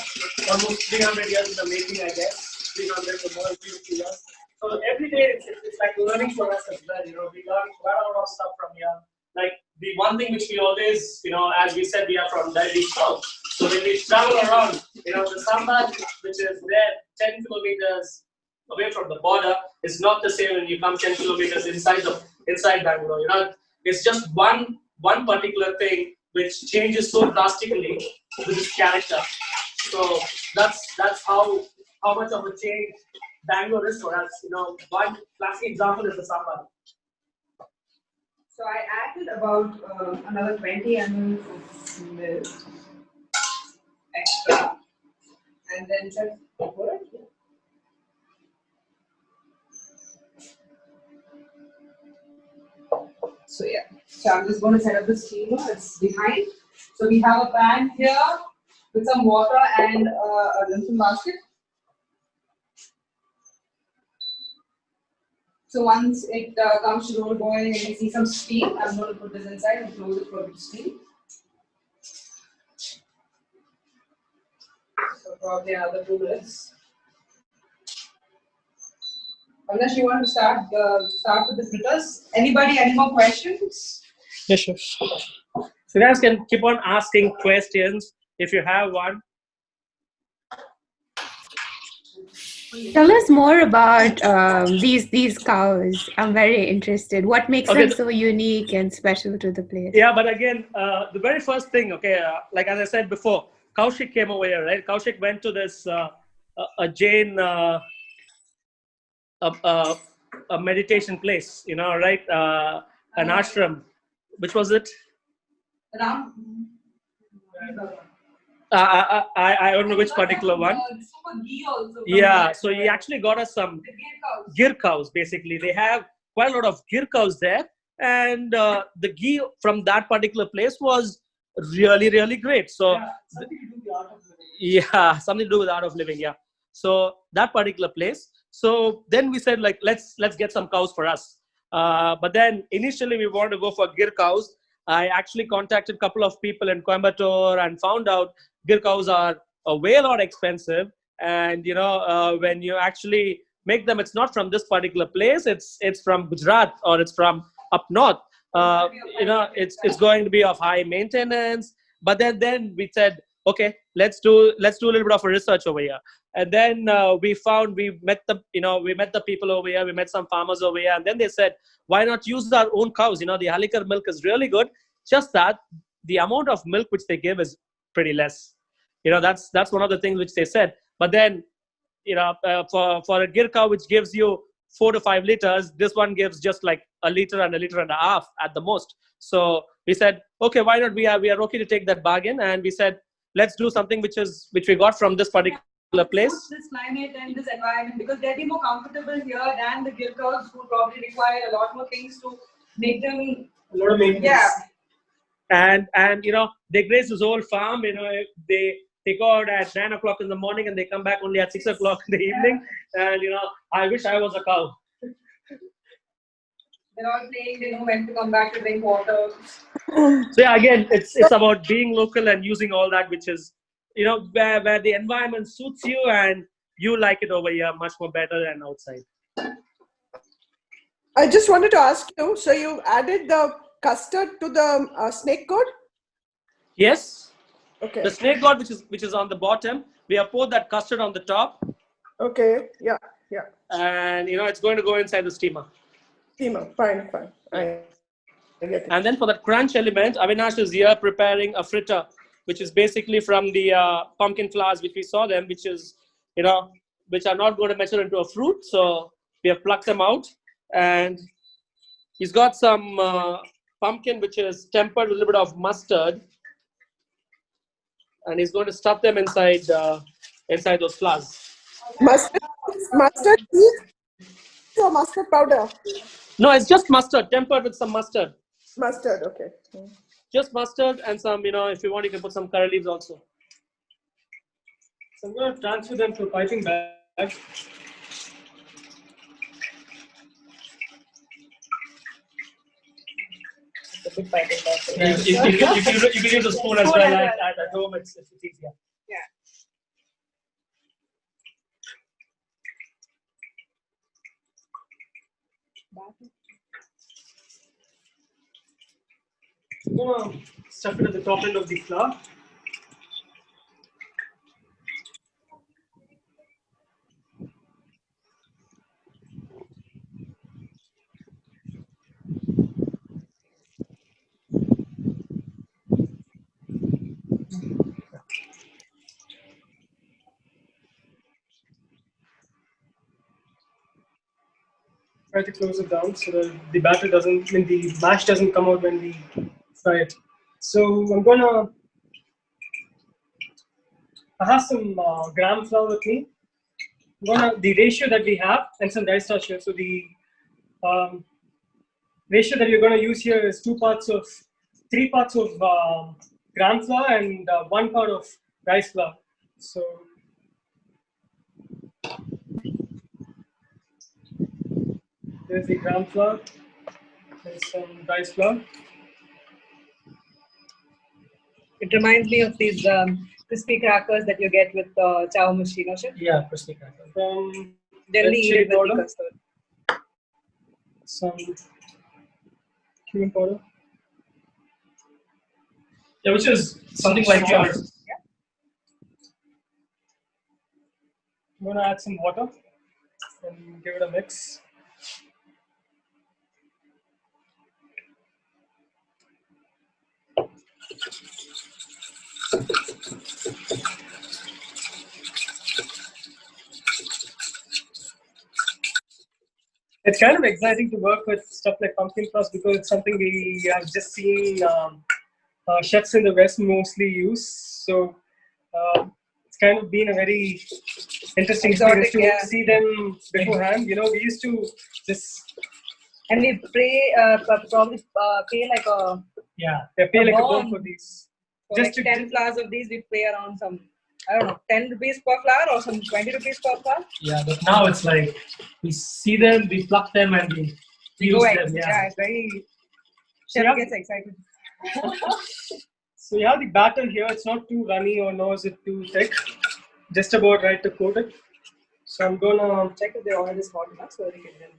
Almost 300 years in the making, I guess. 300 to more than 50 years. So every day it's like learning for us as well. We learn quite a lot of stuff from here. Like the one thing which we always, as we said, we are from Delhi South. So when we travel around, the sambar which is there 10 kilometers away from the border is not the same when you come 10 kilometers inside Bangalore. It's just one particular thing which changes so drastically with its character. So that's how much of a change Bangalore is for us. One classic example is the sambar. So I added about another 20 ml of milk extra, and then just pour it. So yeah, so I'm just going to set up the steamer. It's behind. So we have a pan here with some water and a rinse basket. So once it comes to roll boiling and you see some steam, I'm going to put this inside and close it for the steam. So probably another 2 minutes. Unless you want to start with the fritters. Anybody, any more questions? Yes, sure. So you guys can keep on asking questions if you have one. Tell us more about these cows. I'm very interested. What makes them so unique and special to the place? Yeah, but again, the very first thing, like as I said before, Kaushik came over here, right? Kaushik went to this a Jain a meditation place, right? An ashram. Which was it? Ram. I don't know which particular one. Yeah, so he actually got us some gir cows. Basically, they have quite a lot of gir cows there, and the ghee from that particular place was really, really great. So something to do with the art of living. Yeah, so that particular place. So then we said, like, let's get some cows for us. But then initially we wanted to go for gir cows. I actually contacted a couple of people in Coimbatore and found out gir cows are way a lot expensive. And when you actually make them, it's not from this particular place. It's from Gujarat, or it's from up north. It's going to be of high maintenance. But then we said, okay, let's do a little bit of a research over here. And then we met the people over here. We met some farmers over here, and then they said, why not use our own cows? The Halikar milk is really good. Just that the amount of milk which they give is pretty less. That's one of the things which they said. But then, for a Gir cow which gives you 4 to 5 liters, this one gives just like a liter and a half at the most. So we said, okay, why not? We are okay to take that bargain, and we said, let's do something which we got from this particular place. This climate and this environment, because they'll be more comfortable here than the Gir cows, who probably require a lot more things to make them A lot of maintenance. Yeah. And they graze this whole farm. They go out at 9 o'clock in the morning and they come back only at 6 o'clock in the evening. And I wish I was a cow. They're all playing, they know when to come back to drink water. So yeah, again, it's about being local and using all that, which is where the environment suits you and you like it over here much more better than outside. I just wanted to ask you, so you added the custard to the snake gourd? Yes. Okay. The snake gourd, which is on the bottom, we have poured that custard on the top. Okay. Yeah. And it's going to go inside the steamer. Fine. I get it. And then for that crunch element, Avinash is here preparing a fritter, which is basically from the pumpkin flowers, which we saw them, which is which are not going to mature into a fruit. So we have plucked them out, and he's got some pumpkin which is tempered with a little bit of mustard, and he's going to stuff them inside those flowers. Mustard seeds or mustard powder? No, it's just mustard, tempered with some mustard. Mustard, okay. Just mustard and some, if you want, you can put some curry leaves also. So I'm going to transfer them to a piping bag. It's a big piping bag. You can use a spoon as well at home. It's easier. Yeah. I'm going to stuff it at the top end of the flour. Try to close it down so that the batter doesn't, the mash doesn't come out when we fry it. So I have some gram flour with me. The ratio that we have, and some rice starch here. So the ratio that you're going to use here is 3 parts of gram flour and 1 part of rice flour. So there's the gram flour and some rice flour. It reminds me of these crispy crackers that you get with chow machine, or shit. Yeah, crispy crackers. Generally eat it with the custard. Some cumin powder. Yeah, which is something like yours. Yeah. I'm going to add some water and give it a mix. It's kind of exciting to work with stuff like pumpkin sauce because it's something we have just seen chefs in the West mostly use. So it's kind of been a very interesting experience to see them beforehand. We used to just... And we probably pay like a... Yeah, they pay like a bomb for these. For just like 10 flowers of these, we pay around some, 10 rupees per flower or some 20 rupees per flower. Yeah, but now it's like we see them, we pluck them, and we use them. Yeah, it's very... Chef gets excited. So you have the batter here. It's not too runny or nor is it too thick. Just about right to coat it. So I'm gonna check if the oil is hot enough so we can then...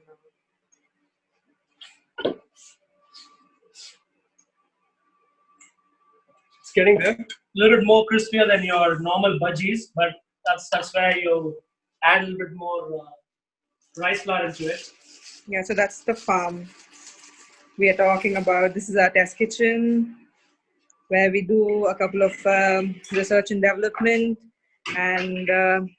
It's getting there. A little bit more crispier than your normal budgies, but that's where you add a little bit more rice flour into it. Yeah, so that's the farm we are talking about. This is our test kitchen. where we do a couple of research and development, and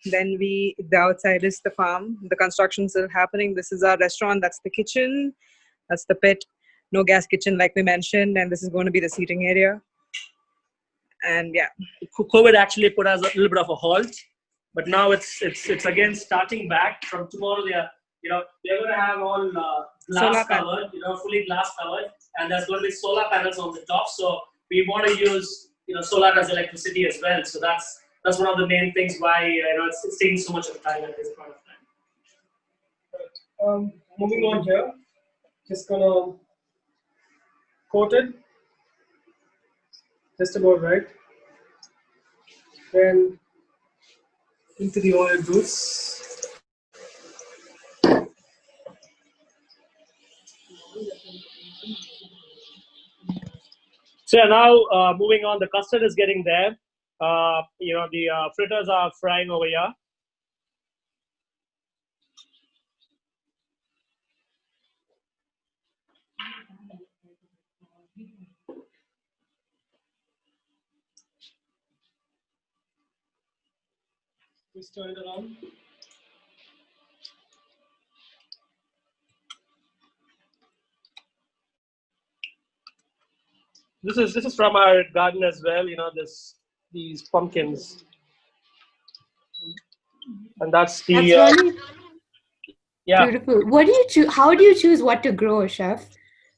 then the outside is the farm. The construction's still happening. This is our restaurant. That's the kitchen. That's the pit. No gas kitchen, like we mentioned, and this is going to be the seating area. And yeah, COVID actually put us a little bit of a halt, but now it's again starting back. From tomorrow, they're going to have all glass covered, fully glass covered, and there's going to be solar panels on the top. So we want to use solar as electricity as well. So that's one of the main things why it's taking so much of time at this point of time. Moving on here, just gonna coat it just about right. Then into the oil goes. So now moving on, the custard is getting there. The fritters are frying over here. Just turn it around. This is from our garden as well. These pumpkins, and that's the That's really yeah. beautiful. What do you choose? How do you choose what to grow, chef?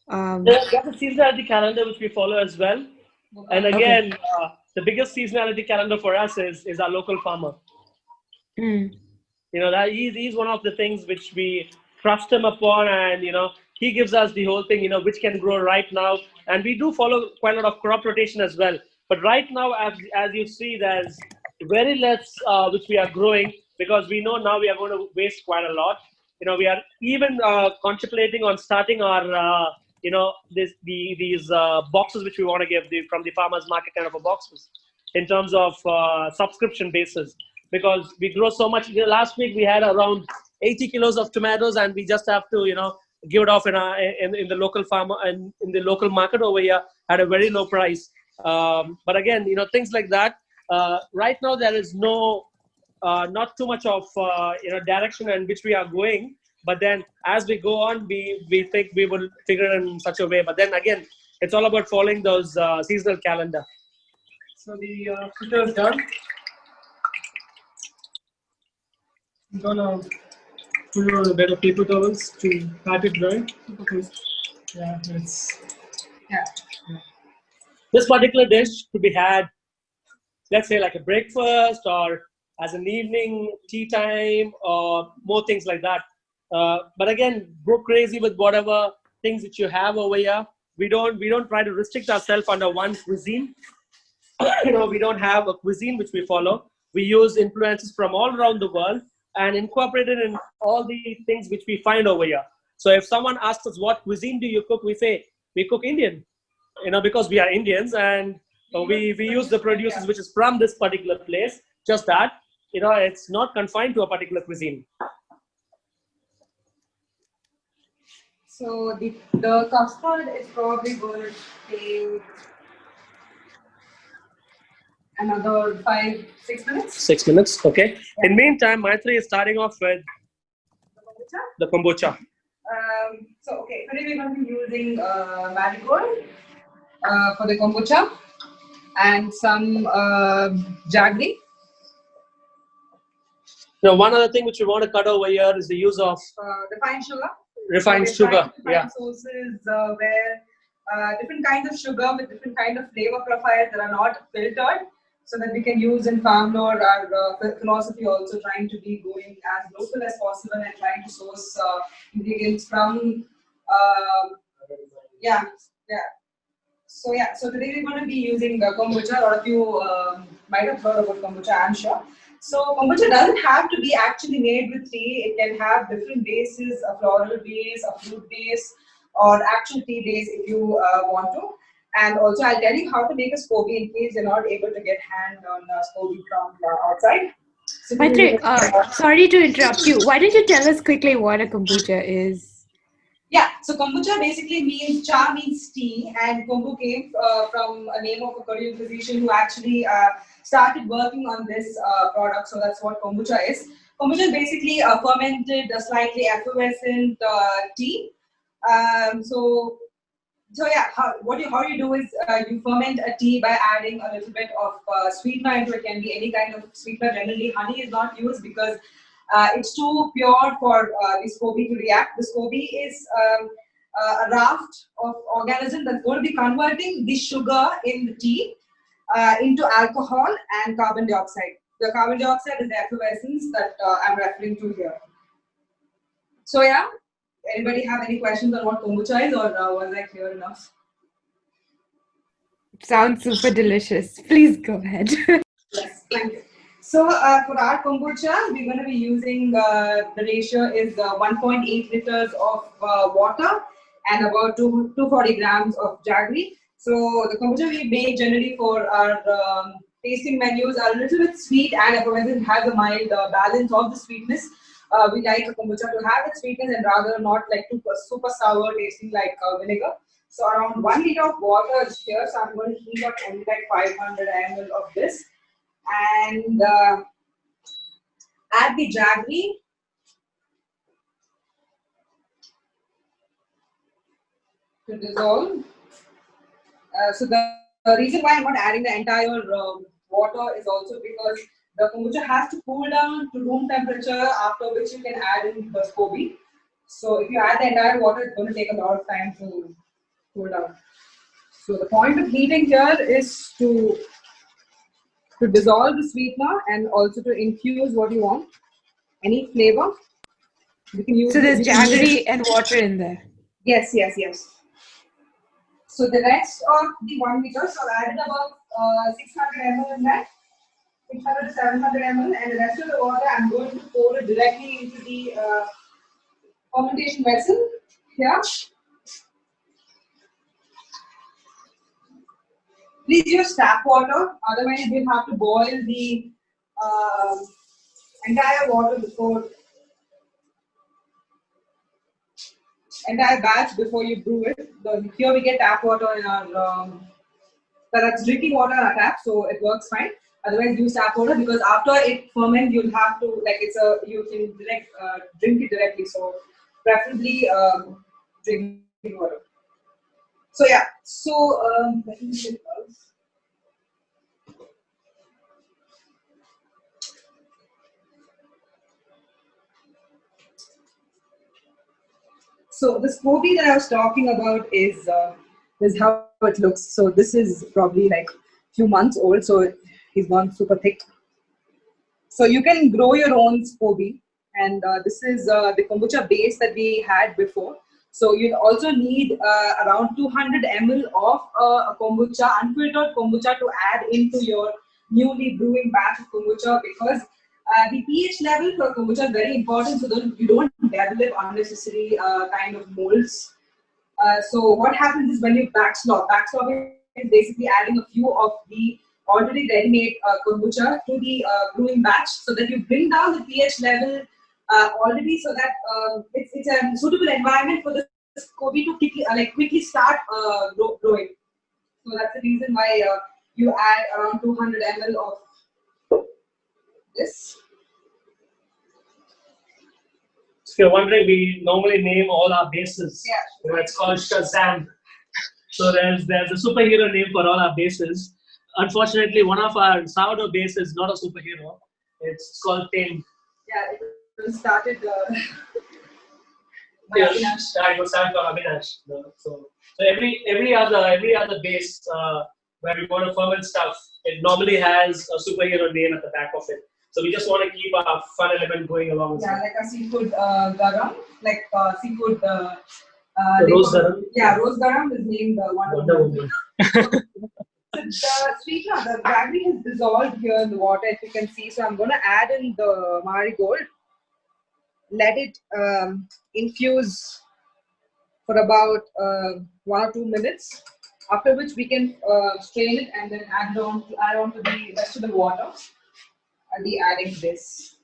That's a seasonality calendar which we follow as well. And again, the biggest seasonality calendar for us is our local farmer. That he's one of the things which we trust him upon, and he gives us the whole thing, which can grow right now. And we do follow quite a lot of crop rotation as well. But right now, as you see, there's very less which we are growing, because we know now we are going to waste quite a lot. We are even contemplating on starting our these boxes which we want to give from the farmers market kind of a boxes in terms of subscription basis, because we grow so much. Last week we had around 80 kilos of tomatoes, and we just have to give it off in the local farmer and in the local market over here at a very low price. But again, things like that. Right now there is no not too much of direction in which we are going. But then as we go on, we think we will figure it in such a way. But then again, it's all about following those seasonal calendar. So the fritter is done. I'm gonna put it on a bed of paper towels to pat it dry. Yeah, This particular dish could be had, let's say, like a breakfast or as an evening tea time or more things like that. But again, go crazy with whatever things that you have over here. We don't try to restrict ourselves under one cuisine. We don't have a cuisine which we follow. We use influences from all around the world and incorporate it in all the things which we find over here. So if someone asks us what cuisine do you cook, we say we cook Indian, because we are Indians, and we use the produces which is from this particular place. Just that, it's not confined to a particular cuisine. So the custard is probably going to take another 5-6 minutes. 6 minutes, okay. In meantime, Mythrayie is starting off with the kombucha. Today we're going to be using marigold for the kombucha and some jaggery. Now, one other thing which we want to cut over here is the use of refined sugar. Refined sugar, yeah. Sources where different kinds of sugar with different kind of flavor profiles that are not filtered, so that we can use in farm lore. Our philosophy also trying to be going as local as possible and trying to source ingredients from So today we're going to be using kombucha. A lot of you might have heard about kombucha, I'm sure. So kombucha doesn't have to be actually made with tea. It can have different bases, a floral base, a fruit base, or actual tea base if you want to. And also I'll tell you how to make a SCOBY in case you're not able to get hand on SCOBY from outside. So Mythrayie, sorry to interrupt you. Why don't you tell us quickly what a kombucha is? Yeah, so kombucha basically means, cha means tea, and kombu came from a name of a Korean physician who actually started working on this product. So that's what kombucha is. Kombucha is basically a fermented, slightly effervescent tea. So yeah, how you do is you ferment a tea by adding a little bit of sweetener into it. Can be any kind of sweetener. Generally, honey is not used because it's too pure for the SCOBY to react. The SCOBY is a raft of organisms that's going to be converting the sugar in the tea into alcohol and carbon dioxide. The carbon dioxide is the effervescence that I'm referring to here. So yeah, anybody have any questions on what kombucha is, or was I clear enough? Sounds super delicious. Please go ahead. Yes, thank you. So for our kombucha, we're going to be using, the ratio is 1.8 liters of water and about 240 grams of jaggery. So the kombucha we make generally for our tasting menus are a little bit sweet and effervescent, has a mild balance of the sweetness. We like the kombucha to have its sweetness and rather not like super sour tasting like vinegar. So around 1 liter of water is here. So I'm going to heat up only like 500 ml of this and add the jaggery. To dissolve. So the reason why I'm not adding the entire water is also because the kombucha has to cool down to room temperature, after which you can add in the SCOBY. So if you add the entire water, it's going to take a lot of time to cool down. So the point of heating here is to dissolve the sweetener and also to infuse what you want, any flavor. You can use. So there's jaggery and water in there. Yes. So the rest of the 1 liter, so I added about 600 ml in that, 600 to 700 ml, and the rest of the water I'm going to pour it directly into the fermentation vessel here. Please use tap water, otherwise you'll have to boil the entire water entire batch before you brew it. Here we get tap water in our that's drinking water in our tap, so it works fine. Otherwise, use tap water because after it ferments, you'll have to you can drink it directly. So preferably drinking water. So yeah, let me see first. So the SCOBY that I was talking about is how it looks. So this is probably like few months old, so he's gone super thick. So you can grow your own SCOBY, and this is the kombucha base that we had before. So you'll also need around 200 ml of a kombucha, unfiltered kombucha, to add into your newly brewing batch of kombucha, because the pH level for kombucha is very important so that you don't develop unnecessary kind of molds. So what happens is when you backstop is basically adding a few of the already ready-made kombucha to the brewing batch, so that you bring down the pH level already, so that it's a suitable environment for the SCOBY to quickly start growing. So that's the reason why you add around 200 ml of this. If you're wondering, we normally name all our bases. Yeah. It's called Shazam. So there's a superhero name for all our bases. Unfortunately, one of our sourdough base is not a superhero. It's called Tame. Yeah, it was started by Yeah, Avinash. it was started by Avinash. So every other base where we want to ferment stuff, it normally has a superhero name at the back of it. So we just want to keep our fun element going along. Yeah, like a seafood garam, like seafood. Rose garam. Yeah, rose garam is named Wonder Woman. So the sweetener, the jaggery is dissolved here in the water, if you can see. So I'm going to add in the marigold. Let it infuse for about 1 or 2 minutes. After which we can strain it and then add on to the rest of the water. I'll be adding this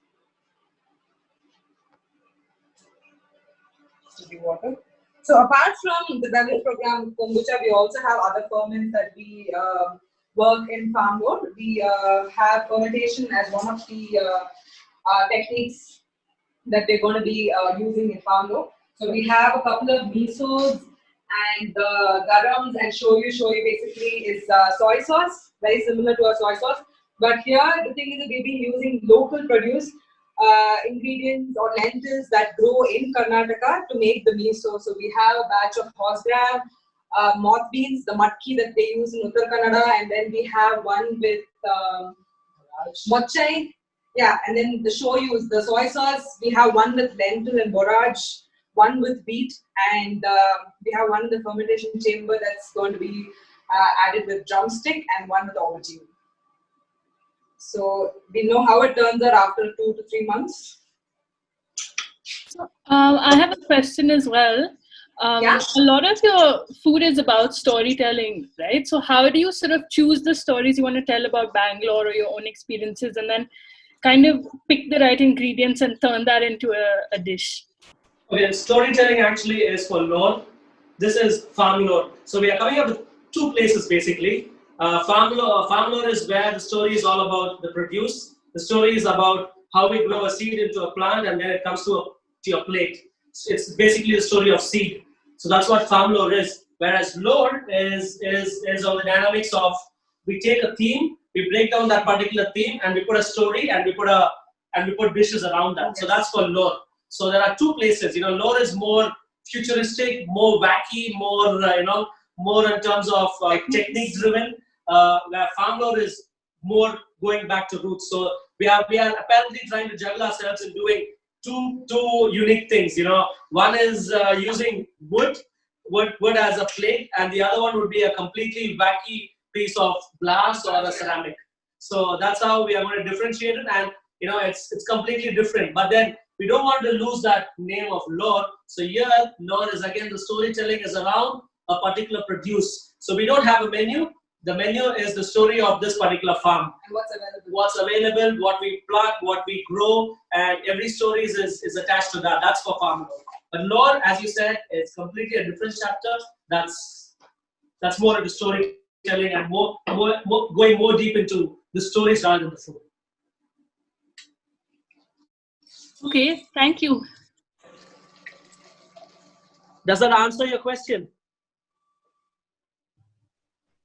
to the water. So apart from the beverage program kombucha, we also have other ferments that we work in farm mode. We have fermentation as one of the techniques that we're going to be using in farm mode. So we have a couple of misos and garams and shoyu. Shoyu basically is soy sauce, very similar to a soy sauce. But here the thing is that we've been using local produce ingredients or lentils that grow in Karnataka to make the miso. So we have a batch of horse gram, moth beans, the matki that they use in Uttar Kannada, and then we have one with mochai. Yeah, and then the shoyu is the soy sauce. We have one with lentil and borage, one with wheat, and we have one in the fermentation chamber that's going to be added with drumstick, and one with aubergine. So we know how it turns out after 2 to 3 months. I have a question as well. Yeah. A lot of your food is about storytelling, right? So how do you sort of choose the stories you want to tell about Bangalore or your own experiences, and then kind of pick the right ingredients and turn that into a dish? Okay, storytelling actually is for lore. This is farm lore. So we are coming up with two places basically. Farm lore is where the story is all about the produce. The story is about how we grow a seed into a plant and then it comes to your plate. It's basically the story of seed. So that's what farm lore is. Whereas lore is on the dynamics of, we take a theme, we break down that particular theme, and we put a story and we put dishes around that. So that's for lore. So there are two places. Lore is more futuristic, more wacky, more more in terms of technique driven. Where farm lore is more going back to roots. So we are apparently trying to juggle ourselves in doing two unique things. One is using wood as a plate, and the other one would be a completely wacky piece of glass or a ceramic. So that's how we are going to differentiate it, and it's completely different. But then we don't want to lose that name of lore. So here, lore is again the storytelling is around a particular produce. So we don't have a menu. The menu is the story of this particular farm. And what's available, what we pluck, what we grow, and every story is attached to that. That's for farm lore. But lore, as you said, is completely a different chapter. That's more of the storytelling and more going more deep into the stories rather than the food. Okay, thank you. Does that answer your question?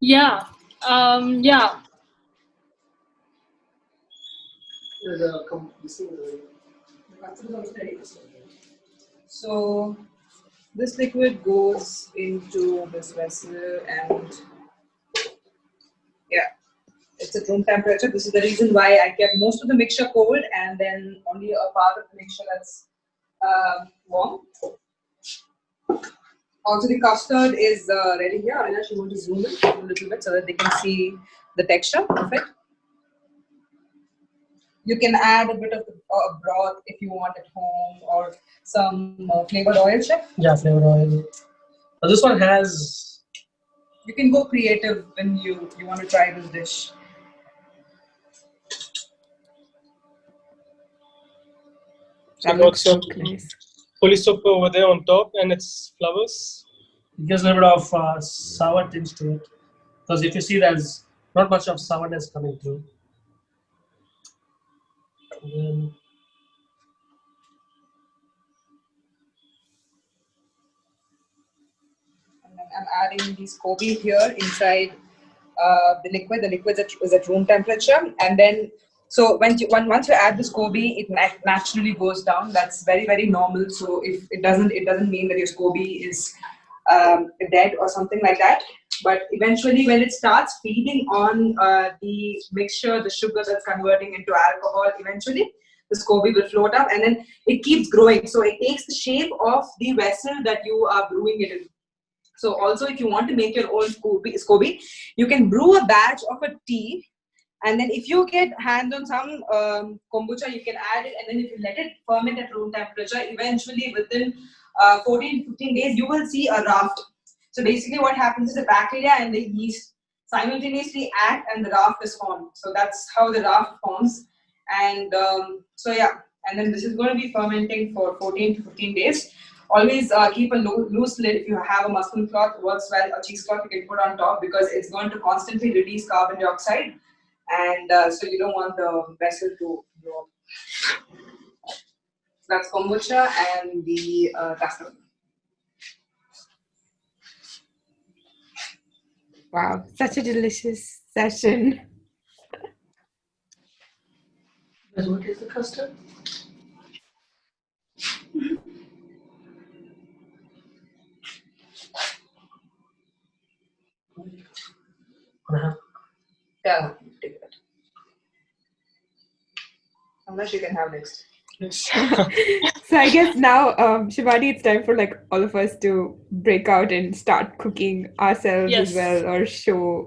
Yeah. Yeah. So this liquid goes into this vessel, and yeah, it's at room temperature. This is the reason why I kept most of the mixture cold and then only a part of the mixture that's warm. Also, the custard is ready here. Avinash, you want to zoom in a little bit so that they can see the texture of it. You can add a bit of broth if you want at home, or some flavored oil, chef. Yeah, flavored oil. This one has. You can go creative when you want to try this dish. So got some polysopa over there on top, and it's flowers. It gives a little bit of sour tinge to it. Because if you see, there's not much of sourness coming through. And I'm adding the SCOBY here inside the liquid. The liquid is at room temperature, and then so once you add the SCOBY, it naturally goes down. That's very, very normal. So if it doesn't mean that your SCOBY is dead or something like that. But eventually, when it starts feeding on the mixture, the sugar that's converting into alcohol, eventually the SCOBY will float up, and then it keeps growing. So it takes the shape of the vessel that you are brewing it in. So also, if you want to make your own SCOBY, you can brew a batch of a tea, and then if you get hands on some kombucha, you can add it, and then if you let it ferment at room temperature, eventually within 14 to 15 days, you will see a raft. So basically what happens is the bacteria and the yeast simultaneously act and the raft is formed. So that's how the raft forms. And so yeah, and then this is going to be fermenting for 14 to 15 days. always keep a loose lid. If you have a muslin cloth, it works well. A cheesecloth you can put on top because it's going to constantly release carbon dioxide, and so you don't want the vessel to blow up. So that's kombucha and the custard. Wow, such a delicious session. What is the custard? Yeah, take it. Unless you can have next. So I guess now, Shivani, it's time for like all of us to break out and start cooking ourselves as well, or show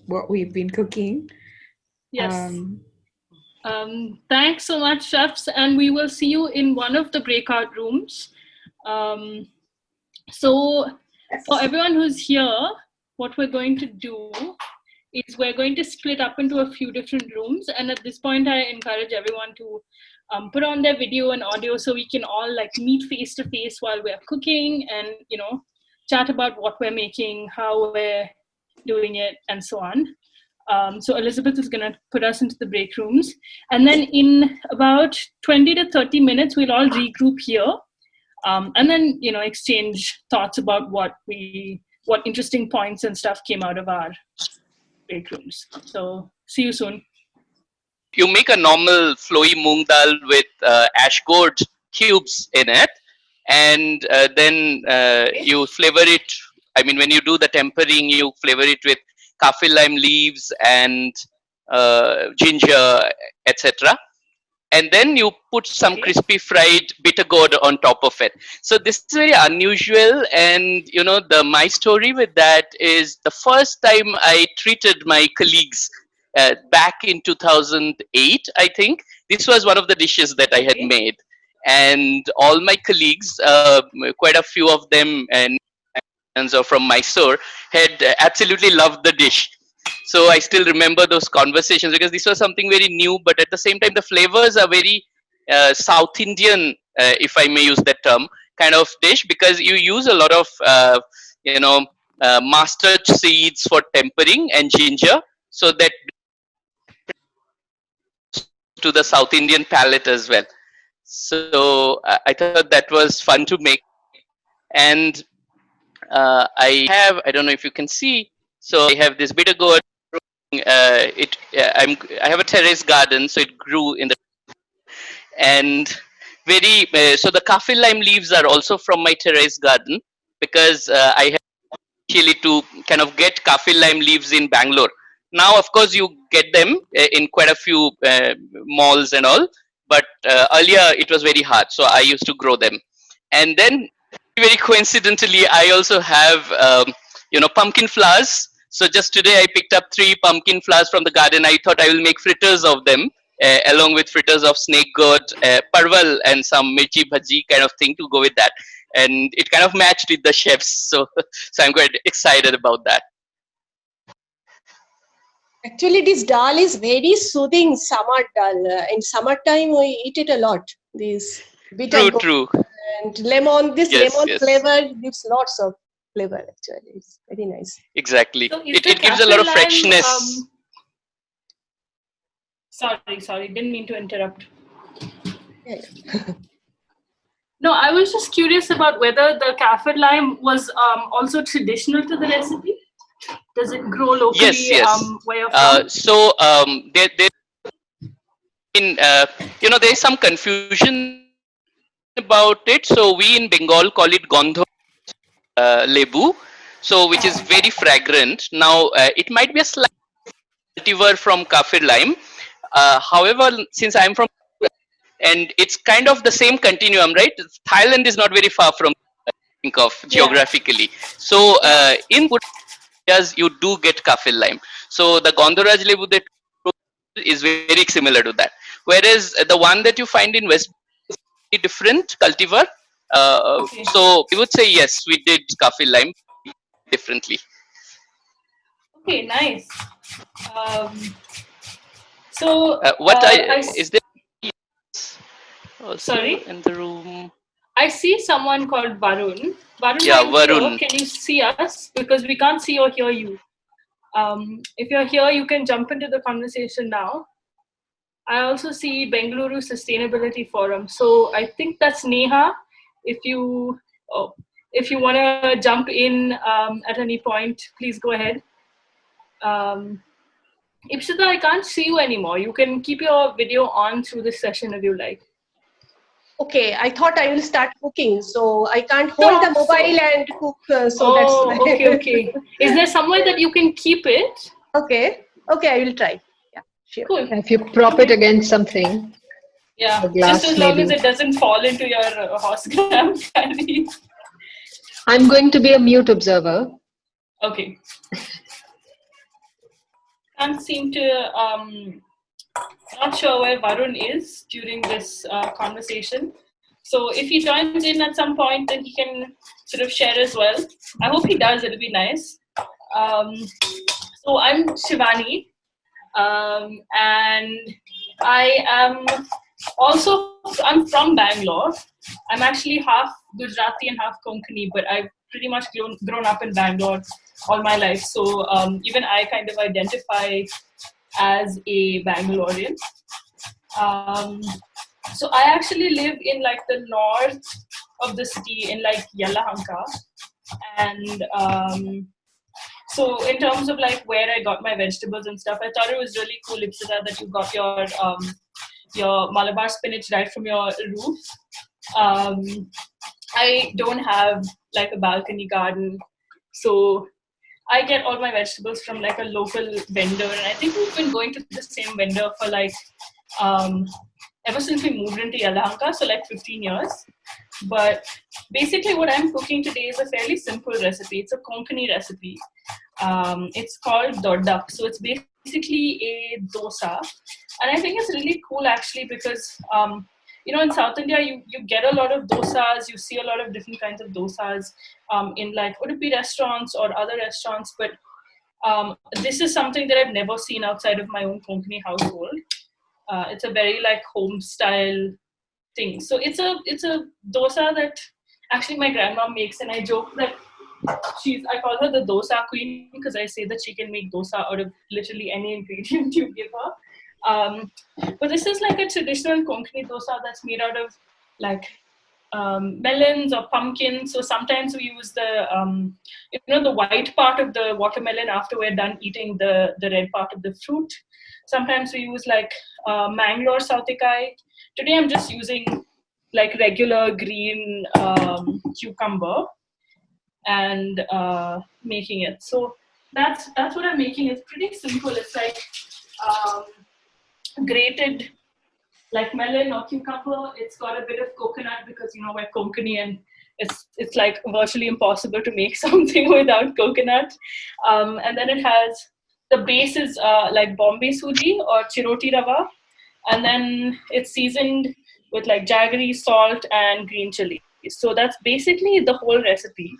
what we've been cooking. Yes. Thanks so much, chefs, and we will see you in one of the breakout rooms. So for everyone who's here, what we're going to do is we're going to split up into a few different rooms, and at this point I encourage everyone to put on their video and audio so we can all like meet face to face while we're cooking and, you know, chat about what we're making, how we're doing it, and so on. So Elizabeth is going to put us into the break rooms, and then in about 20 to 30 minutes we'll all regroup here, and then, you know, exchange thoughts about what interesting points and stuff came out of our break rooms. So see you soon. You make a normal flowy moong dal with ash gourd cubes in it, and then you flavor it. I mean, when you do the tempering, you flavor it with kaffir lime leaves and ginger, etc. And then you put some crispy fried bitter gourd on top of it. So this is very unusual, and you know, my story with that is the first time I treated my colleagues back in 2008, I think. This was one of the dishes that I had made, and all my colleagues, quite a few of them, and are from Mysore, had absolutely loved the dish. So I still remember those conversations because this was something very new, but at the same time, the flavors are very South Indian, if I may use that term, kind of dish, because you use a lot of, you know, mustard seeds for tempering and ginger, so that to the South Indian palate as well. So I thought that was fun to make, and I don't know if you can see. So I have this bitter gourd. I have a terrace garden, so it grew in the, and so the kaffir lime leaves are also from my terrace garden, because I have actually to kind of get kaffir lime leaves in Bangalore. Now, of course, you get them in quite a few malls and all, but earlier it was very hard, so I used to grow them. And then, very coincidentally, I also have you know, pumpkin flowers. So just today I picked up 3 pumpkin flowers from the garden. I thought I will make fritters of them, along with fritters of snake gourd, parval, and some mirchi bhaji kind of thing to go with that. And it kind of matched with the chefs. So I'm quite excited about that. Actually, this dal is very soothing summer dal. In summertime, we eat it a lot. This bitter True. And lemon. This Yes, lemon yes. flavor gives lots of flavor. Actually, it's very nice. Exactly. So It gives a lot of freshness. Sorry, didn't mean to interrupt. Yeah. No, I was just curious about whether the kaffir lime was also traditional to the recipe. Does it grow locally? Yes. Where you're from? So you know, there is some confusion about it. So we in Bengal call it gondho lebu, so which is very fragrant. Now it might be a slight cultivar from kaffir lime. However, since I'm from, and it's kind of the same continuum, right? Thailand is not very far from, think of geographically. So in areas you do get kaffir lime. So the Gondoraj lebu that is very similar to that. Whereas the one that you find in West is different cultivar. So we would say yes, we did kaffir lime differently. Okay, nice. So is there also sorry in the room? I see someone called Varun. Varun, Yeah, are you here? Varun. Can you see us? Because we can't see or hear you. If you're here, you can jump into the conversation now. I also see Bengaluru Sustainability Forum. So I think that's Neha. If you want to jump in at any point, please go ahead. Ipshita, I can't see you anymore. You can keep your video on through this session if you like. Okay, I thought I will start cooking, so I can't hold the mobile and cook. So that's why. Okay. Is there somewhere that you can keep it? Okay, I will try. Yeah, sure. Cool. If you prop it against something, Yeah, a glass just as long maybe. as it doesn't fall into your horse gram candy. I'm going to be a mute observer. Okay. Can't seem to, not sure where Varun is during this conversation. So if he joins in at some point, then he can sort of share as well. I hope he does, it'll be nice. So I'm Shivani, and I'm from Bangalore. I'm actually half Gujarati and half Konkani, but I've pretty much grown up in Bangalore all my life. So even I kind of identify as a Bangalorean. So I actually live in like the north of the city in like Yelahanka. And so in terms of like where I got my vegetables and stuff, I thought it was really cool, Ipsita, that you got your Malabar spinach right from your roof. I don't have like a balcony garden, so I get all my vegetables from like a local vendor, and I think we've been going to the same vendor for like ever since we moved into Yelahanka, so like 15 years. But basically what I'm cooking today is a fairly simple recipe. It's a Konkani recipe. It's called doddak. So it's basically a dosa. And I think it's really cool actually because, in South India, you get a lot of dosas, you see a lot of different kinds of dosas in like Udupi restaurants or other restaurants. But this is something that I've never seen outside of my own Konkani household. It's a very like home style thing. So it's a dosa that actually my grandma makes, and I joke that I call her the dosa queen because I say that she can make dosa out of literally any ingredient you give her. But this is like a traditional Konkani dosa that's made out of like melons or pumpkins. So sometimes we use the the white part of the watermelon after we're done eating the red part of the fruit. Sometimes we use like Mangalore Sautikai. Today I'm just using like regular green cucumber and making it. So that's what I'm making. It's pretty simple. It's like grated like melon or cucumber. It's got a bit of coconut because we're Konkani and it's like virtually impossible to make something without coconut. And then it has the base is like Bombay suji or chiroti rava, and then it's seasoned with like jaggery, salt, and green chili. So that's basically the whole recipe.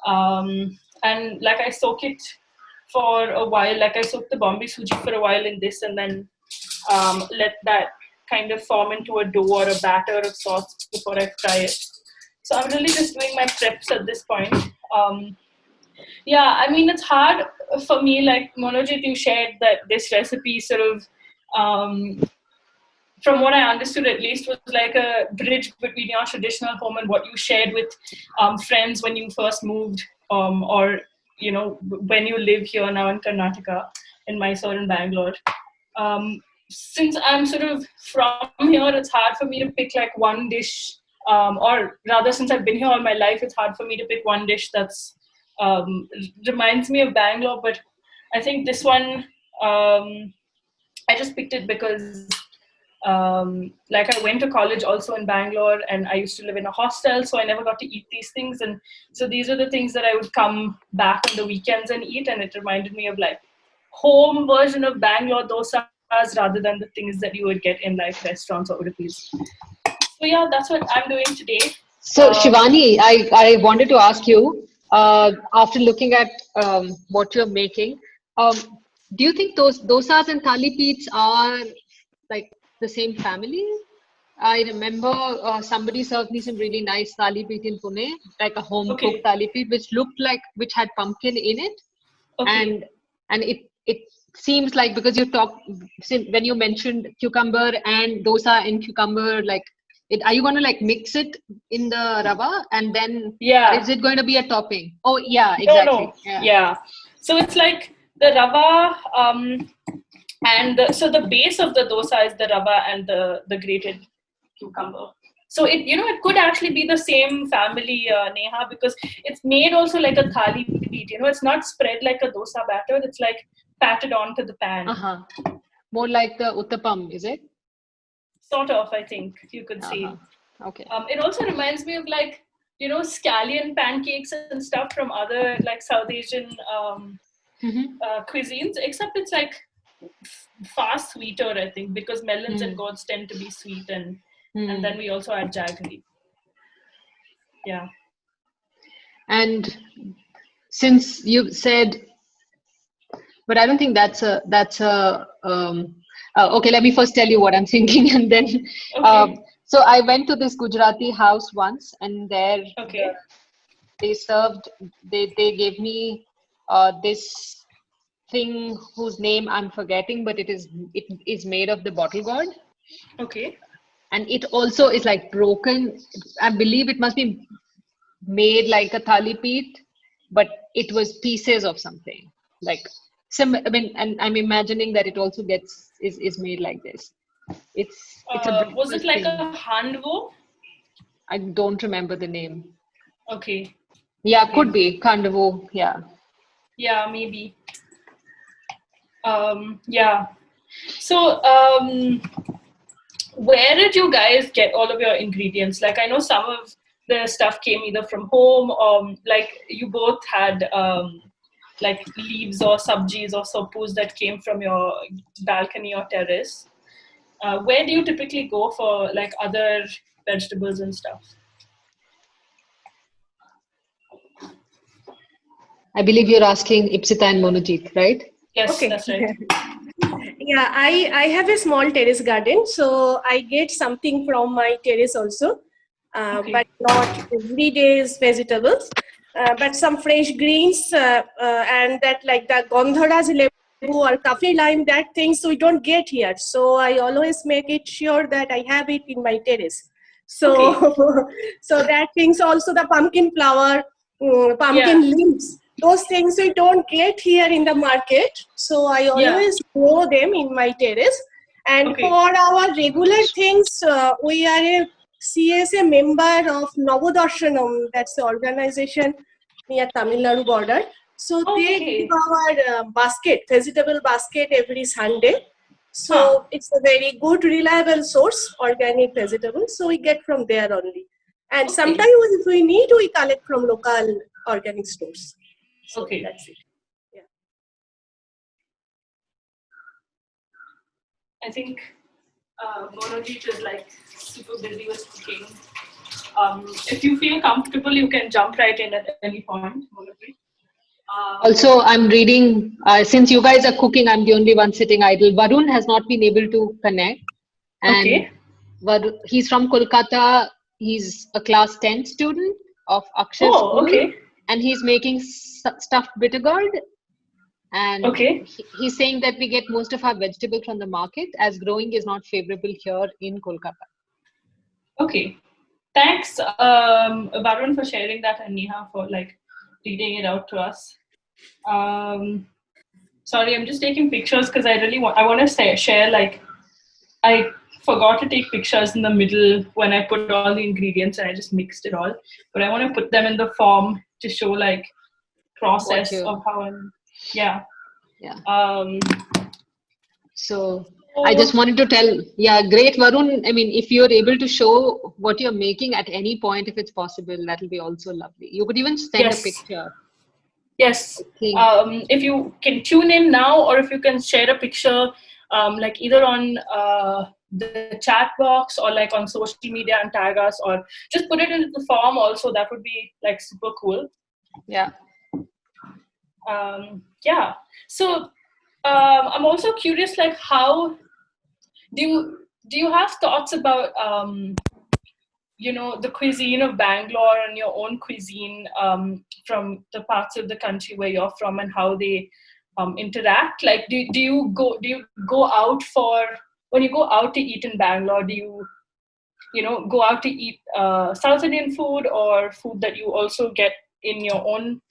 And like I soak it for a while. Like I soak the Bombay suji for a while in this, and then let that kind of form into a dough or a batter of sorts before I fry it. So I'm really just doing my preps at this point. Yeah, I mean, it's hard for me, like Monojit, you shared that this recipe sort of, from what I understood at least, was like a bridge between your traditional home and what you shared with friends when you first moved, or, when you live here now in Karnataka, in Mysore and Bangalore. Since I'm sort of from here, it's hard for me to pick like one dish, or rather, since I've been here all my life, it's hard for me to pick one dish that's reminds me of Bangalore. But I think this one, I just picked it because like I went to college also in Bangalore, and I used to live in a hostel, so I never got to eat these things. And so these are the things that I would come back on the weekends and eat, and it reminded me of like home version of Bangalore dosas rather than the things that you would get in like restaurants or Udupis. So yeah, that's what I'm doing today. So Shivani, I wanted to ask you, after looking at what you're making, do you think those dosas and thali peets are like the same family? I remember somebody served me some really nice thali peet in Pune, like a home cooked thali peet, which had pumpkin in it, and it seems like, because when you mentioned cucumber and dosa and cucumber, like are you going to like mix it in the rava and then is it going to be a topping? Oh yeah, exactly. No. So it's like the rava, and so the base of the dosa is the rava and the grated cucumber. So it could actually be the same family, Neha, because it's made also like a thali peet. It's not spread like a dosa batter. It's like patted onto the pan. More like the uttapam, is it? Sort of, I think you could say. Okay. It also reminds me of like, scallion pancakes and stuff from other like South Asian cuisines, except it's like far sweeter, I think, because melons and gourds tend to be sweet, and then we also add jaggery. Yeah. And since you said, but I don't think that's a okay, let me first tell you what I'm thinking, and then so I went to this Gujarati house once, and there they gave me this thing whose name I'm forgetting, but it is made of the bottle gourd. Okay. And it also is like broken. I believe it must be made like a thali peet, but it was pieces of something like and I'm imagining that it also is made like this. It's a was it like thing. a handwo? I don't remember the name. Okay. Yeah, could be khandvo. Yeah. Yeah, maybe. Yeah. So, where did you guys get all of your ingredients? Like, I know some of the stuff came either from home, or like you both had like leaves or sabjis or suppos that came from your balcony or terrace. Where do you typically go for like other vegetables and stuff? I believe you're asking Ipsita and Monojit, right? Yes, Okay. that's right. Yeah, I have a small terrace garden, so I get something from my terrace also, but not every day's vegetables, but some fresh greens and that like the gondharas lebu or kaffee lime, that things we don't get here. So I always make it sure that I have it in my terrace. So so that things also, the pumpkin flower, pumpkin leaves. Those things we don't get here in the market, so I always grow them in my terrace. And for our regular things, we are a CSA member of Novodarshanam, that's the organization near Tamil Nadu border. So they give our vegetable basket every Sunday. So it's a very good, reliable source, organic vegetables. So we get from there only. And sometimes if we need, we collect from local organic stores. So that's it. Yeah. I think Monojit is like super busy with cooking. If you feel comfortable, you can jump right in at any point, Monojit. Also, I'm reading, since you guys are cooking, I'm the only one sitting idle. Varun has not been able to connect. And he's from Kolkata. He's a class 10 student of Akshay's school. And he's making stuffed bitter gourd. And he's saying that we get most of our vegetables from the market, as growing is not favorable here in Kolkata. Okay. Thanks, Varun, for sharing that, and Neha for like reading it out to us. Sorry, I'm just taking pictures because I want to share, like, I forgot to take pictures in the middle when I put all the ingredients and I just mixed it all. But I want to put them in the form to show like process of how I'm, So I just wanted to tell, great, Varun. I mean, if you're able to show what you're making at any point, if it's possible, that'll be also lovely. You could even send a picture. Yes. If you can tune in now, or if you can share a picture, like either on the chat box or like on social media and tag us, or just put it into the form also, that would be like super cool. Yeah. So I'm also curious, like, how do you do you have thoughts about the cuisine of Bangalore and your own cuisine from the parts of the country where you're from, and how they interact? Like, do you go out for, when you go out to eat in Bangalore, do you go out to eat South Indian food, or food that you also get in your own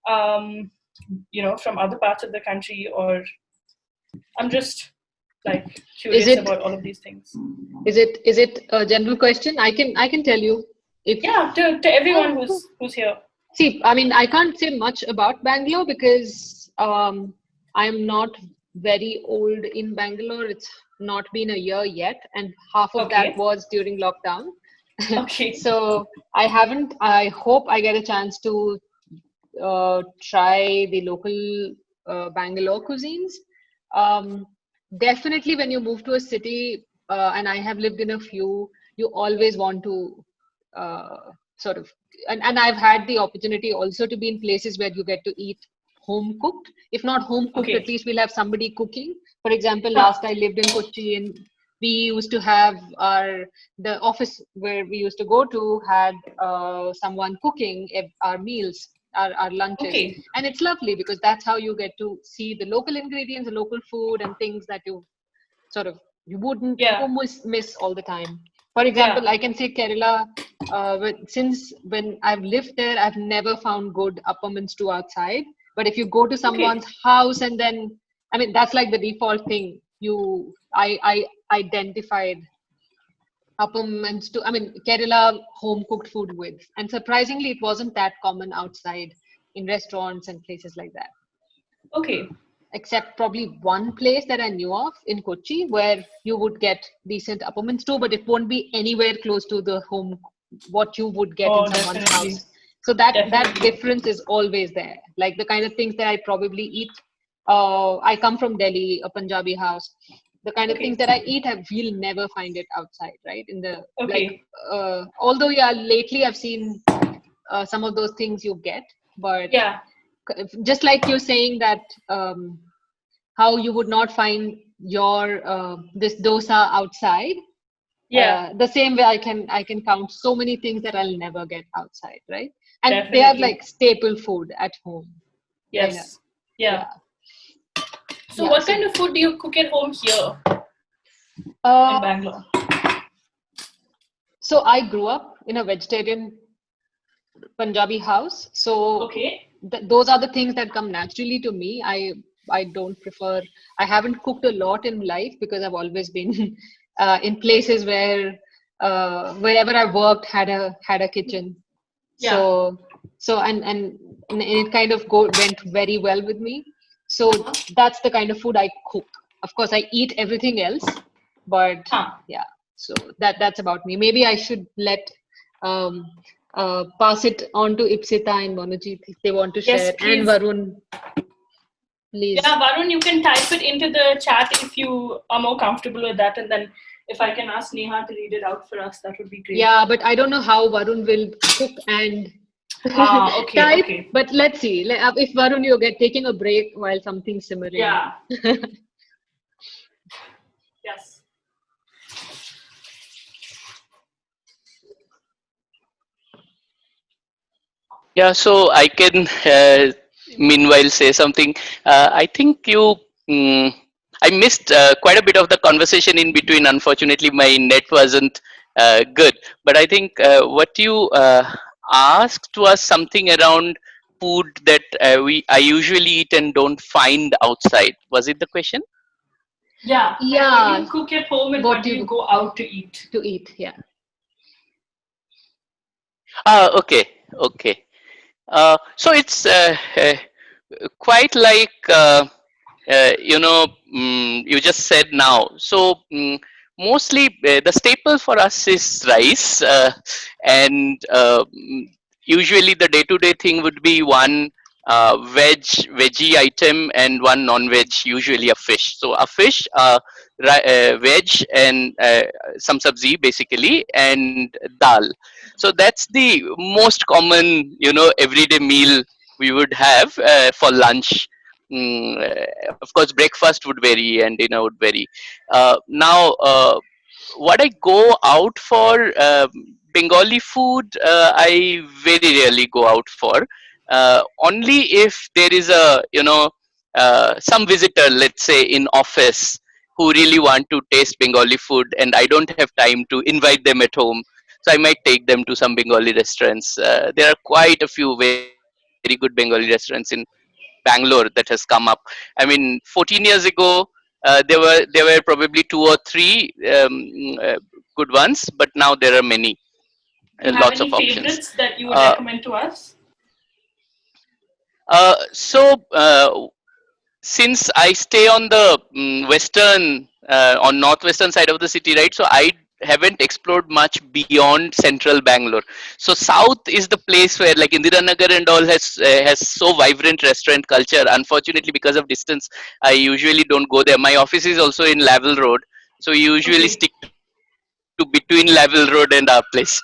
from other parts of the country? Or I'm just like curious about all of these things. Is it a general question? I can tell you. To everyone who's here. See, I mean, I can't say much about Bangalore because I'm not very old in Bangalore. It's not been a year yet, and half of that was during lockdown. Okay. So I haven't. I hope I get a chance to try the local Bangalore cuisines. Definitely, when you move to a city, and I have lived in a few, you always want to sort of, and I've had the opportunity also to be in places where you get to eat home cooked. If not home cooked, at least we'll have somebody cooking. For example, last I lived in Kochi, and we used to have the office where we used to go to had someone cooking our meals, our lunches. And it's lovely because that's how you get to see the local ingredients, the local food, and things that you wouldn't almost miss all the time. For example, I can say Kerala, since when I've lived there, I've never found good appam and stew outside. But if you go to someone's house, and then, I mean, that's like the default thing. I identified appam and stew, I mean, Kerala home cooked food with. And surprisingly, it wasn't that common outside in restaurants and places like that. Okay. Except probably one place that I knew of in Kochi where you would get decent appam and stew, but it won't be anywhere close to the home, what you would get in someone's house. So that difference is always there. Like the kind of things that I probably eat. I come from Delhi, a Punjabi house. The kind of things that I eat, you'll never find it outside, right? In the although lately I've seen some of those things you get, but just like you're saying that how you would not find your this dosa outside. The same way I can count so many things that I'll never get outside, right? And they are like staple food at home. Yes. Yeah. So what kind of food do you cook at home here in Bangalore? So I grew up in a vegetarian Punjabi house. So those are the things that come naturally to me. I don't prefer, I haven't cooked a lot in life because I've always been in places where wherever I worked had a kitchen. So and it kind of went very well with me. So that's the kind of food I cook. Of course, I eat everything else, but so that's about me. Maybe I should let pass it on to Ipsita and Manojit if they want to share, and Varun. Please. Yeah, Varun, you can type it into the chat if you are more comfortable with that, and then if I can ask Neha to read it out for us, that would be great. Yeah, but I don't know how Varun will cook and type. But let's see. If Varun, you're taking a break while something's simmering. Yeah. Yes. Yeah, so I can meanwhile say something. I think I missed quite a bit of the conversation in between. Unfortunately, my net wasn't good. But I think what you asked was something around food that I usually eat and don't find outside. Was it the question? Yeah. What do you cook at home, and what do you go out to eat? Okay. So it's quite like you just said now. So mostly the staple for us is rice, and usually the day-to-day thing would be one veggie item and one non-veg, usually a fish. So a fish, veg, and some sabzi basically, and dal. So that's the most common, everyday meal we would have for lunch. Of course, breakfast would vary and dinner would vary. Now, what I go out for, Bengali food, I very rarely go out for. Only if there is a, some visitor, let's say in office, who really want to taste Bengali food, and I don't have time to invite them at home. So I might take them to some Bengali restaurants. There are quite a few very good Bengali restaurants in Bangalore that has come up. I mean, 14 years ago, there were probably two or three good ones, but now there are many, Do you have lots any of options. favorites that you would Uh, recommend to us? so since I stay on the northwestern side of the city, right? So I haven't explored much beyond central Bangalore. So south is the place where, like, Indiranagar and all has so vibrant restaurant culture. Unfortunately, because of distance, I usually don't go there. My office is also in Lavelle Road, so we usually Okay. stick to between Lavelle Road and our place.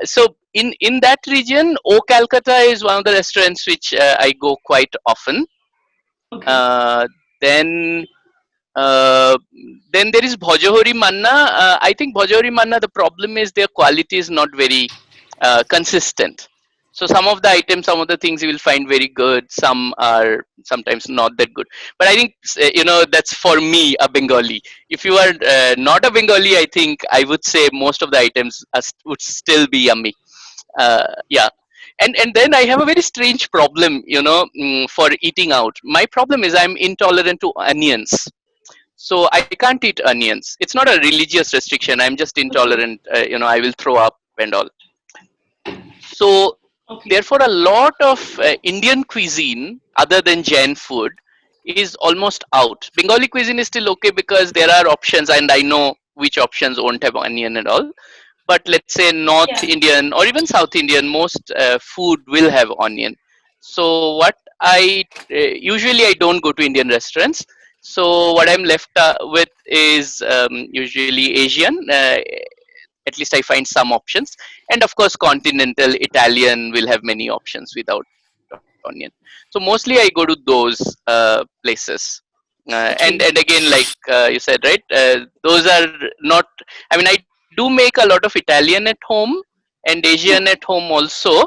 So in that region, O Calcutta is one of the restaurants which I go quite often. Okay. Then then there is Bhojahori Manna. I think Bhojahori Manna, the problem is their quality is not very consistent. So some of the items, some of the things you will find very good. Some are sometimes not that good. But I think that's for me, a Bengali. If you are not a Bengali, I think I would say most of the items would still be yummy. Yeah. And then I have a very strange problem, for eating out. My problem is I'm intolerant to onions, so I can't eat onions. It's not a religious restriction. I'm just Okay. intolerant. I will throw up and all. So Okay. therefore, a lot of Indian cuisine, other than Jain food, is almost out. Bengali cuisine is still okay because there are options, and I know which options won't have onion and all. But let's say North Yeah. Indian or even South Indian, most food will have onion. So what I usually, I don't go to Indian restaurants. So what I'm left with is usually Asian. At least I find some options, and of course continental Italian will have many options without onion. So mostly I go to those places. And Okay. again, like you said, right, those are not, I mean, I do make a lot of Italian at home and Asian at home also,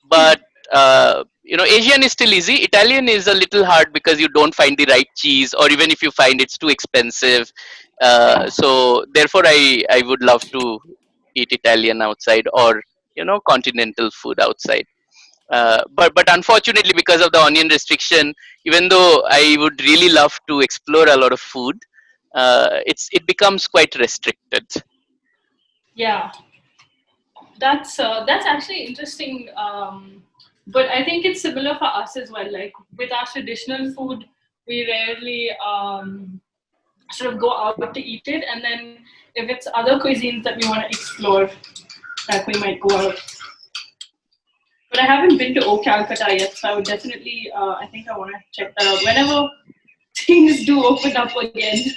but Asian is still easy. Italian is a little hard because you don't find the right cheese, or even if you find, it's too expensive. So therefore I would love to eat Italian outside, or continental food outside. But unfortunately, because of the onion restriction, even though I would really love to explore a lot of food, it becomes quite restricted. Yeah. That's actually interesting. But I think it's similar for us as well. Like with our traditional food, we rarely sort of go out to eat it, and then if it's other cuisines that we want to explore, that we might go out. But I haven't been to O Calcutta yet, so I would definitely. I think I want to check that out whenever things do open up again.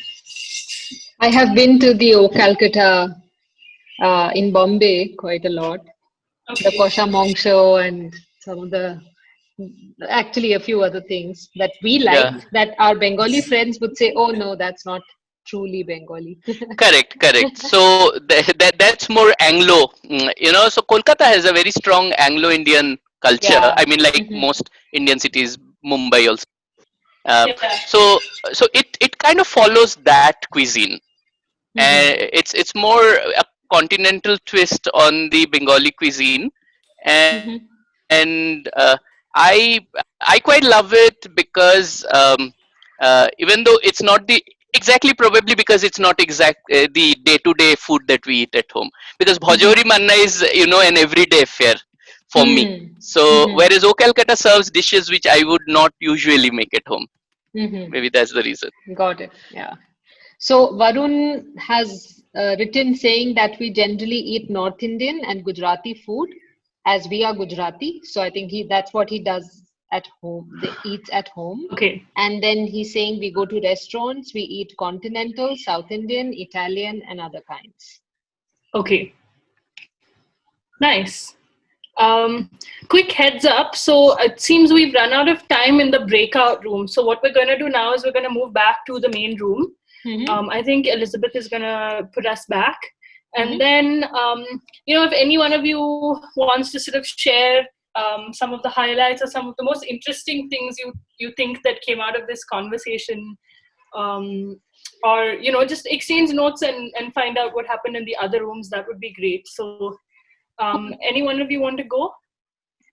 I have been to the O Calcutta in Bombay quite a lot. Okay. The Kosha Mong show and some of the, actually a few other things that we liked, Yeah. that our Bengali friends would say, oh no, that's not truly Bengali. Correct. So that's more Anglo. So Kolkata has a very strong Anglo-Indian culture. Yeah. I mean, like Mhm. most Indian cities, Mumbai also. Um, Yeah. so it kind of follows that cuisine. Mhm. It's more a continental twist on the Bengali cuisine, Mhm. and I quite love it because even though it's not the exactly, probably because it's not exact the day-to-day food that we eat at home. Because Mhm. bhajori manna is an everyday affair for me. Hmm. So Mhm. whereas O Calcutta serves dishes which I would not usually make at home. Mhm. Maybe that's the reason. Got it. Yeah. So Varun has written saying that we generally eat North Indian and Gujarati food, as we are Gujarati. So I think that's what he does at home. They eats at home. Okay. And then he's saying we go to restaurants, we eat continental, South Indian, Italian, and other kinds. Okay. Nice. Quick heads up. So it seems we've run out of time in the breakout room. So what we're going to do now is we're going to move back to the main room. I think Elizabeth is gonna put us back. And then, if any one of you wants to sort of share some of the highlights or some of the most interesting things you think that came out of this conversation, or just exchange notes and find out what happened in the other rooms, that would be great. So any one of you want to go?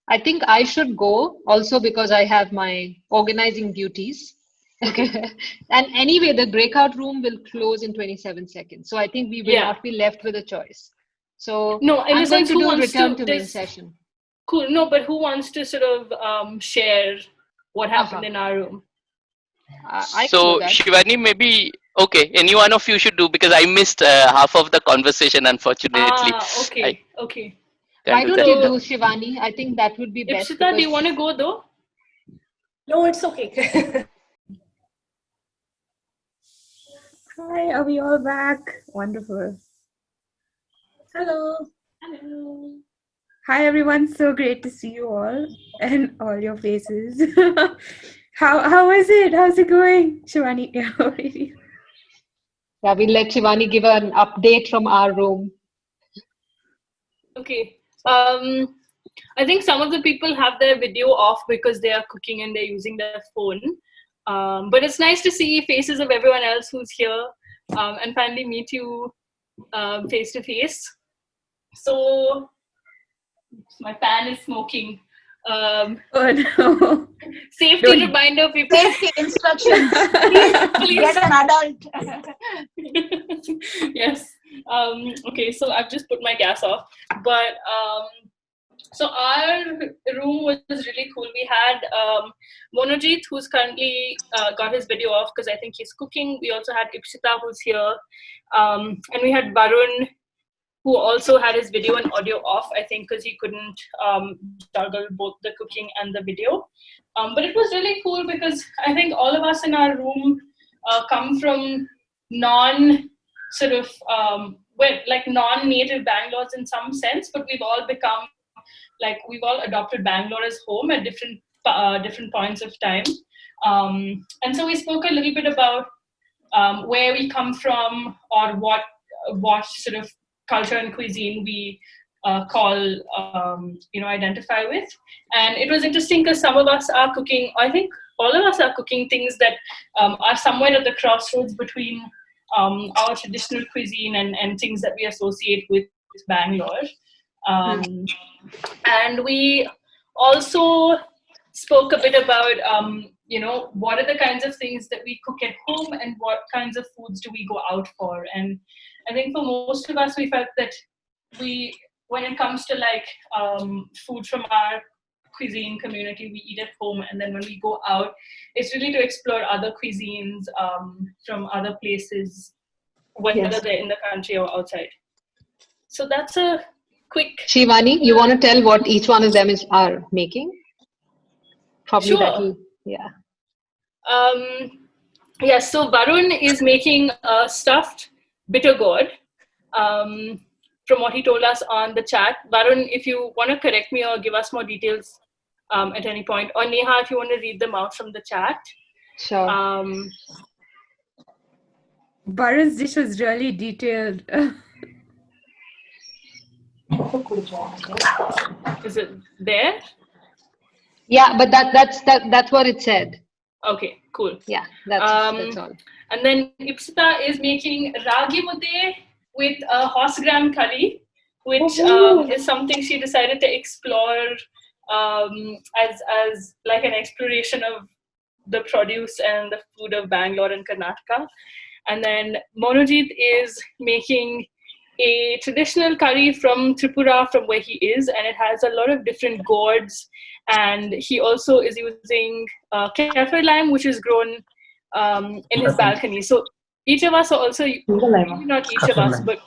I think I should go also because I have my organizing duties. Okay. And anyway, the breakout room will close in 27 seconds. So I think we will not be left with a choice. So no, in I'm a sense, going who to do wants return to to main session. Cool. No, but who wants to sort of share what happened in our room? So Shivani, maybe any one of you should do, because I missed half of the conversation, unfortunately. Okay. Why don't you do, Shivani? I think that would be best. Ipshita, do you want to go though? No, it's okay. Hi, are we all back? Wonderful. Hello. Hi, everyone. So great to see you all and all your faces. How is it? How's it going, Shivani? Yeah, we'll let Shivani give an update from our room. Okay. I think some of the people have their video off because they are cooking and they're using their phone. But it's nice to see faces of everyone else who's here and finally meet you face to face. So my pan is smoking. Oh no. Safety reminder, people. Safety instructions. Please get an adult. Yes. Okay, so I've just put my gas off. But so our room was really cool. We had Monojit, who's currently got his video off because I think he's cooking. We also had Ipshita, who's here. And we had Varun, who also had his video and audio off, I think, because he couldn't juggle both the cooking and the video. But it was really cool because I think all of us in our room come from non-native Bangalores in some sense, but we've all adopted Bangalore as home at different points of time. And so we spoke a little bit about where we come from, or what sort of culture and cuisine we identify with. And it was interesting because some of us are cooking, I think all of us are cooking things that are somewhere at the crossroads between our traditional cuisine and things that we associate with Bangalore. And we also spoke a bit about what are the kinds of things that we cook at home and what kinds of foods do we go out for. And I think for most of us, we felt that when it comes to food from our cuisine community, we eat at home, and then when we go out, it's really to explore other cuisines from other places, whether they're in the country or outside. So that's a quick... Shivani, you want to tell what each one of them are making? Probably sure. That'll, yeah. Yes, so Varun is making a stuffed bitter gourd. From what he told us on the chat. Varun, if you want to correct me or give us more details at any point, or Neha, if you want to read them out from the chat. Sure. Varun's dish was really detailed. Is it there? Yeah, but that's what it said. Okay, cool. Yeah, that's all. And then Ipshita is making ragi mudde with a horse gram curry, which is something she decided to explore as like an exploration of the produce and the food of Bangalore and Karnataka. And then Monojit is making a traditional curry from Tripura, from where he is, and it has a lot of different gourds. And he also is using kaffir lime, which is grown in his balcony. So each of us are also, not each of us, but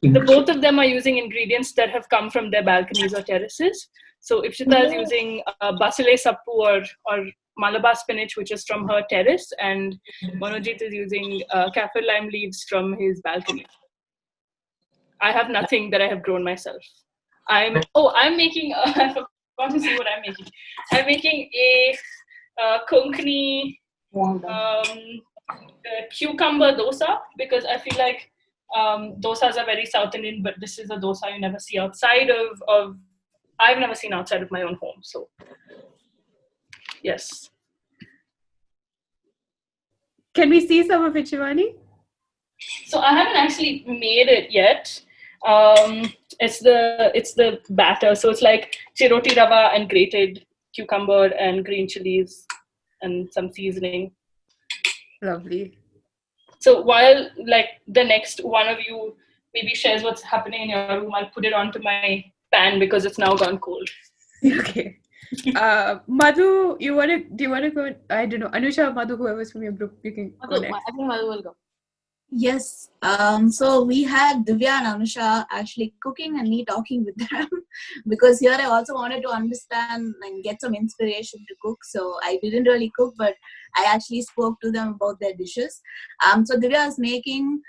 the both of them are using ingredients that have come from their balconies or terraces. So Ipshita is using basile sappu or Malabar spinach, which is from her terrace, and Monojit is using kaffir lime leaves from his balcony. I have nothing that I have grown myself. I'm making, I forgot to see what I'm making. I'm making a Konkani cucumber dosa, because I feel like dosas are very South Indian, but this is a dosa you never see outside of I've never seen outside of my own home. So yes. Can we see some of it, Shivani? So I haven't actually made it yet. It's the batter. So it's like chiroti rava and grated cucumber and green chilies and some seasoning. Lovely. So while like the next one of you maybe shares what's happening in your room, I'll put it onto my pan because it's now gone cold. Okay. Madhu, do you want to go? I don't know. Anusha, Madhu, whoever's from your group, you can go next. I think Madhu will go. Yes. So we had Divya and Anusha actually cooking and me talking with them because here I also wanted to understand and get some inspiration to cook. So I didn't really cook, but I actually spoke to them about their dishes. So Divya is making.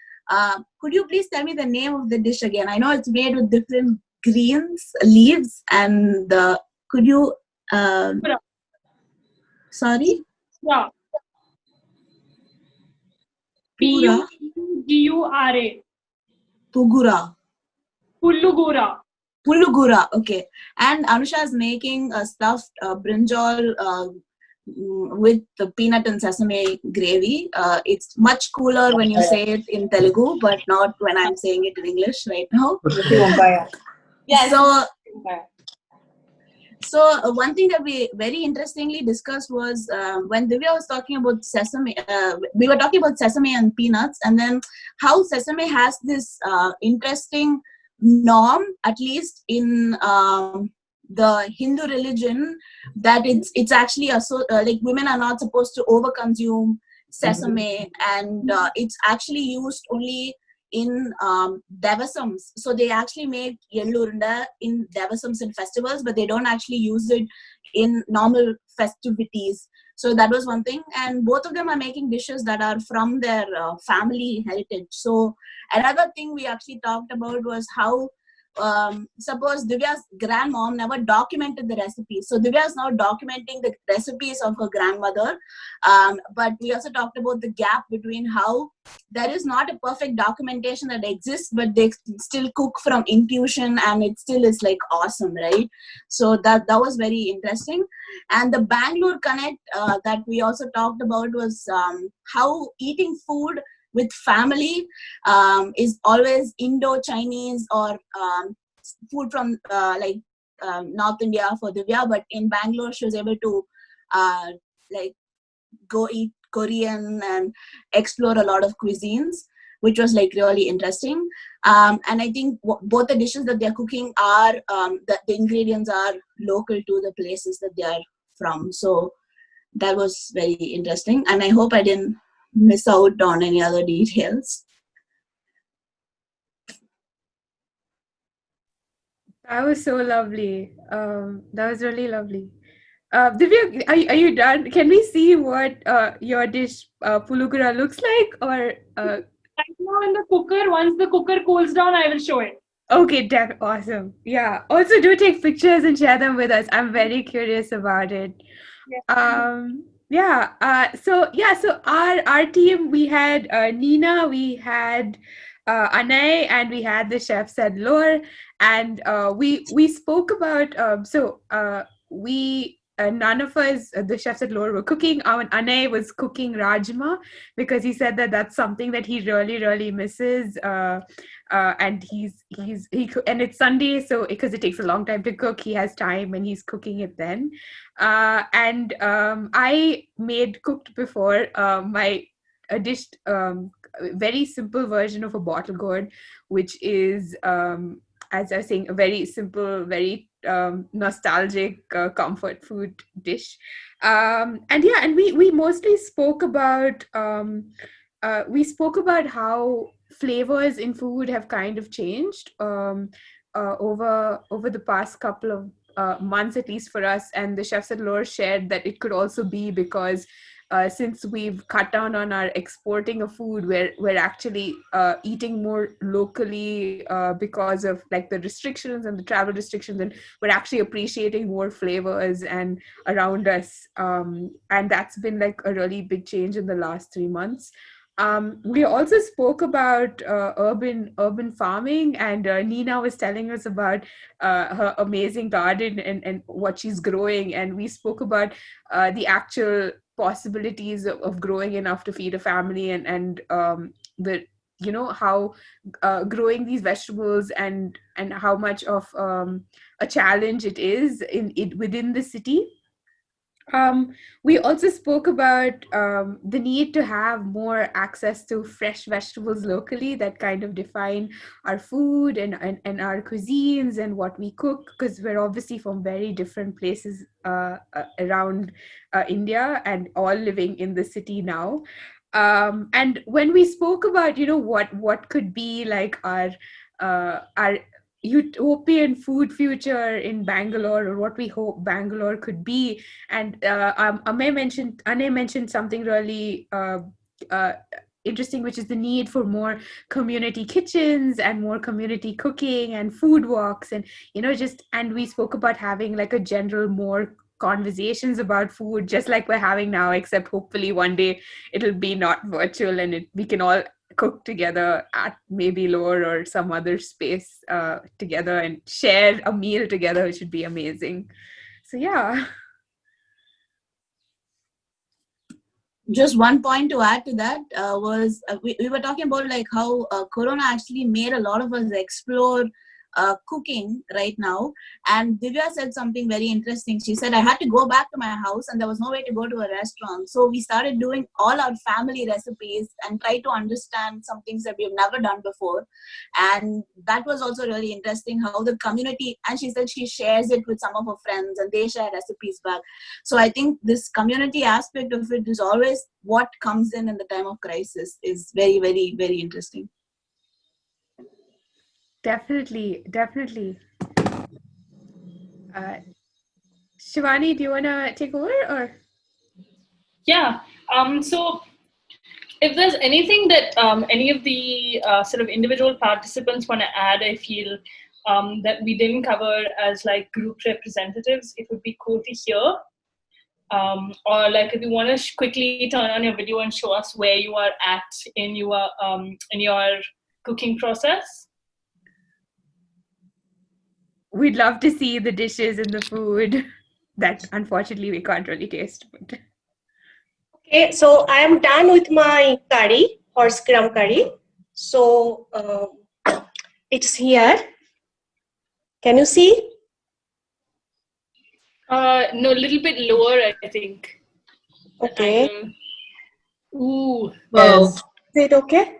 Could you please tell me the name of the dish again? I know it's made with different greens, leaves, and could you? Sorry. Yeah. Pura. Pugura. Pugura. Pullugura. Pullugura, okay. And Anusha is making a stuffed brinjal with the peanut and sesame gravy. It's much cooler when you say it in Telugu, but not when I'm saying it in English right now. Yes. So one thing that we very interestingly discussed was when Divya was talking about sesame, we were talking about sesame and peanuts, and then how sesame has this interesting norm, at least in the Hindu religion, that it's actually like women are not supposed to overconsume sesame, and it's actually used only in devasams. So they actually make yellurunda in devasams and festivals, but they don't actually use it in normal festivities. So that was one thing. And both of them are making dishes that are from their family heritage. So another thing we actually talked about was how suppose Divya's grandmom never documented the recipes. So Divya is now documenting the recipes of her grandmother. But we also talked about the gap between how there is not a perfect documentation that exists, but they still cook from intuition and it still is like awesome, right? So that was very interesting. And the Bangalore Connect that we also talked about was how eating food with family is always Indo-Chinese or food from North India for Divya, but in Bangalore she was able to like go eat Korean and explore a lot of cuisines, which was like really interesting. And I think both the dishes that they're cooking are the ingredients are local to the places that they are from. So that was very interesting, and I hope I didn't miss out on any other details. That was so lovely. That was really lovely. Divya, are you done? Can we see what your dish pulugura looks like, or right now in the cooker? Once the cooker cools down, I will show it. Okay, awesome. Yeah. Also, do take pictures and share them with us. I'm very curious about it. So our team, we had Nina, we had Anay, and we had the chef said Lore, and we spoke about none of us, the chefs at Lore, were cooking. Anay was cooking rajma because he said that that's something that he really, really misses. And and it's Sunday, so because it takes a long time to cook, he has time and he's cooking it then. I cooked before a dish, very simple version of a bottle gourd, which is as I was saying, a very simple, very nostalgic comfort food dish. And we mostly spoke about how flavors in food have kind of changed over the past couple of months, at least for us. And the chefs at Lore shared that it could also be because since we've cut down on our exporting of food, we're actually eating more locally because of like the restrictions and the travel restrictions, and we're actually appreciating more flavors and around us, and that's been like a really big change in the last 3 months. We also spoke about urban farming, and Nina was telling us about her amazing garden and what she's growing, and we spoke about the actual possibilities of growing enough to feed a family, and the how growing these vegetables and how much of a challenge it is in it within the city. We also spoke about the need to have more access to fresh vegetables locally that kind of define our food and our cuisines and what we cook, because we're obviously from very different places around India and all living in the city now. And when we spoke about, what could be like our utopian food future in Bangalore, or what we hope Bangalore could be. And Ane mentioned something really interesting, which is the need for more community kitchens and more community cooking and food walks, and and we spoke about having like a general more conversations about food, just like we're having now, except hopefully one day it'll be not virtual and we can all cook together at maybe Lore or some other space together and share a meal together, which would be amazing. So yeah. Just one point to add to that was we were talking about like how Corona actually made a lot of us explore cooking right now. And Divya said something very interesting. She said, I had to go back to my house and there was no way to go to a restaurant. So we started doing all our family recipes and try to understand some things that we've never done before. And that was also really interesting how the community, and she said she shares it with some of her friends and they share recipes back. So I think this community aspect of it is always what comes in the time of crisis is very, very, very interesting. Definitely. Shivani, do you want to take over or? Yeah. So if there's anything that any of the sort of individual participants want to add, I feel that we didn't cover as like group representatives, it would be cool to hear. Or like if you want to quickly turn on your video and show us where you are at in your cooking process. We'd love to see the dishes and the food that unfortunately we can't really taste. But... Okay, so I am done with my curry, horse gram curry. So it's here. Can you see? No, a little bit lower, I think. Okay. Ooh. Wow. Is it okay?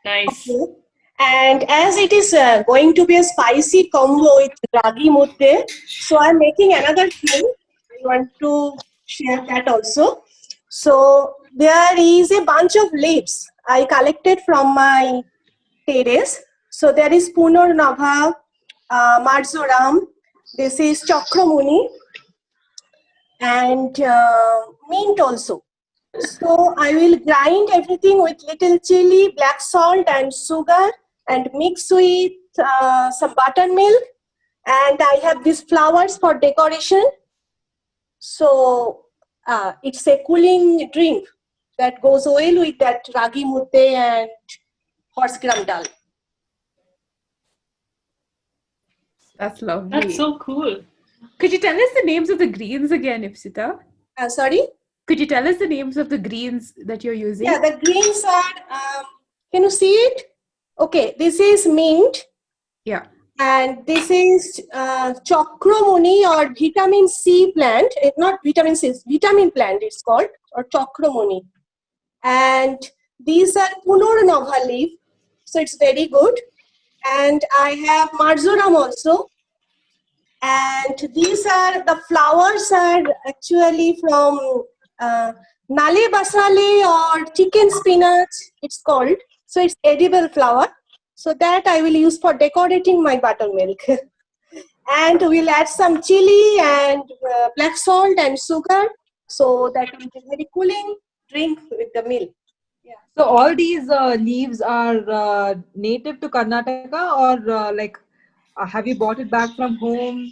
Nice. Okay. And as it is going to be a spicy combo with ragi mudde, so I'm making another thing. I want to share that also. So there is a bunch of leaves I collected from my terrace. So there is Punarnabha, Marzoram, this is Chakramuni, and mint also. So I will grind everything with little chili, black salt and sugar and mix with some buttermilk, and I have these flowers for decoration. So it's a cooling drink that goes well with that ragi mudde and horse gram dal. That's lovely. That's so cool. Could you tell us the names of the greens again, Ipsita? Sorry? Could you tell us the names of the greens that you're using? Yeah, the greens are, can you see it? Okay, this is mint. Yeah. And this is Chakramuni or vitamin C plant. Not vitamin C, vitamin plant it's called, or Chakramuni. And these are Punarnabha leaf, so it's very good. And I have Marzoram also. And these are, the flowers are actually from Nale Basale or chicken spinach, it's called. So it's edible flower. So that I will use for decorating my buttermilk. And we'll add some chili and black salt and sugar So that will be very cooling drink with the meal. So all these leaves are native to Karnataka, or have you bought it back from home?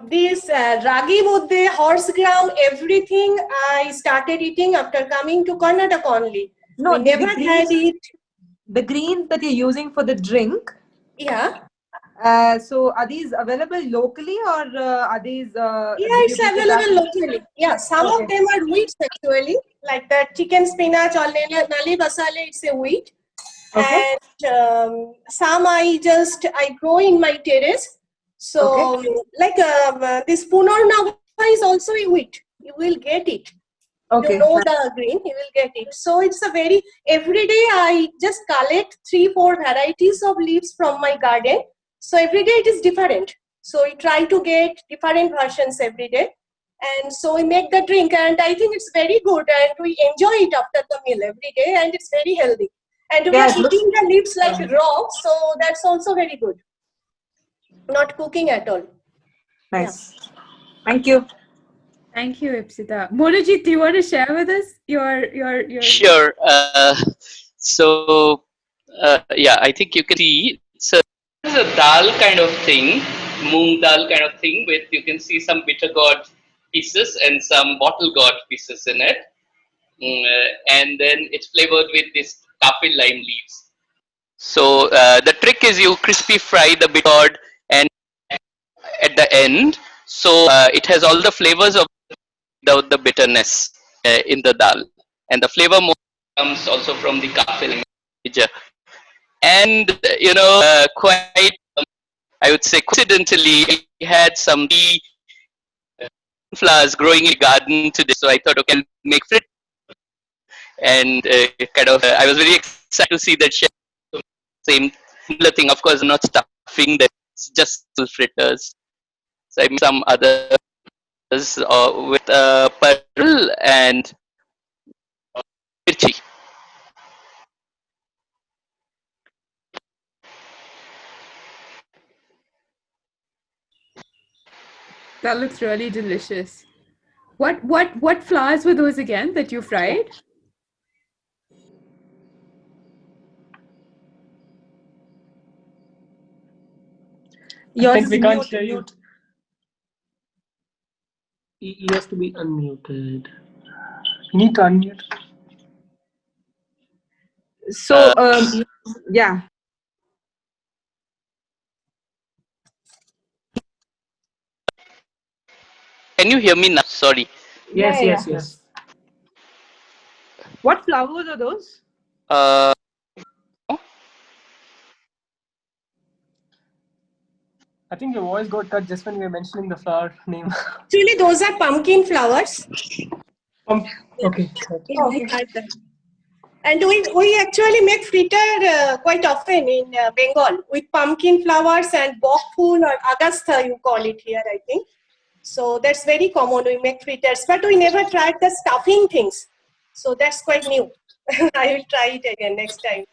This ragi mudde, horse gram, everything I started eating after coming to Karnataka only. No, we never had it. The greens that you're using for the drink. Yeah. So are these available locally, or are these? Yeah, it's available locally. Yeah, some of them are wheats actually, like the chicken spinach or nali basale, it's a wheat. Okay. And some I grow in my terrace. So like this Punarnava is also a wheat. You will get it. Okay. You know the green, you will get it. So it's a every day I just collect 3-4 varieties of leaves from my garden. So every day it is different. So we try to get different versions every day. And so we make the drink, and I think it's very good, and we enjoy it after the meal every day, and it's very healthy. And we are eating the leaves like raw, so that's also very good. Not cooking at all. Nice. Yeah. Thank you. Thank you, Ipsita. Monojit, do you want to share with us your Sure. Yeah, I think you can see it's a dal kind of thing, moong dal kind of thing, with you can see some bitter gourd pieces and some bottle gourd pieces in it, and then it's flavored with this kaffir lime leaves. So the trick is you crispy fry the bitter gourd and at the end, so it has all the flavors of without the bitterness in the dal, and the flavor more comes also from the kaffir lime. And quite I would say coincidentally, we had some flowers growing in the garden today, so I thought, okay, I'll make frit. And I was very excited to see that same similar thing. Of course, not stuffing that; it's just fritters. So I made some others with pearl and mirchi. That looks really delicious. What flowers were those again that you fried? I think we can't hear you. He has to be unmuted. You need to unmute. So yeah. Can you hear me now? Sorry. Yes. What flowers are those? I think your voice got cut just when we were mentioning the flower name. Actually, those are pumpkin flowers. Okay. Yeah, we had them. And we actually make fritter quite often in Bengal with pumpkin flowers and bokful or agastha, you call it here, I think. So that's very common. We make fritters, but we never tried the stuffing things. So that's quite new. I will try it again next time.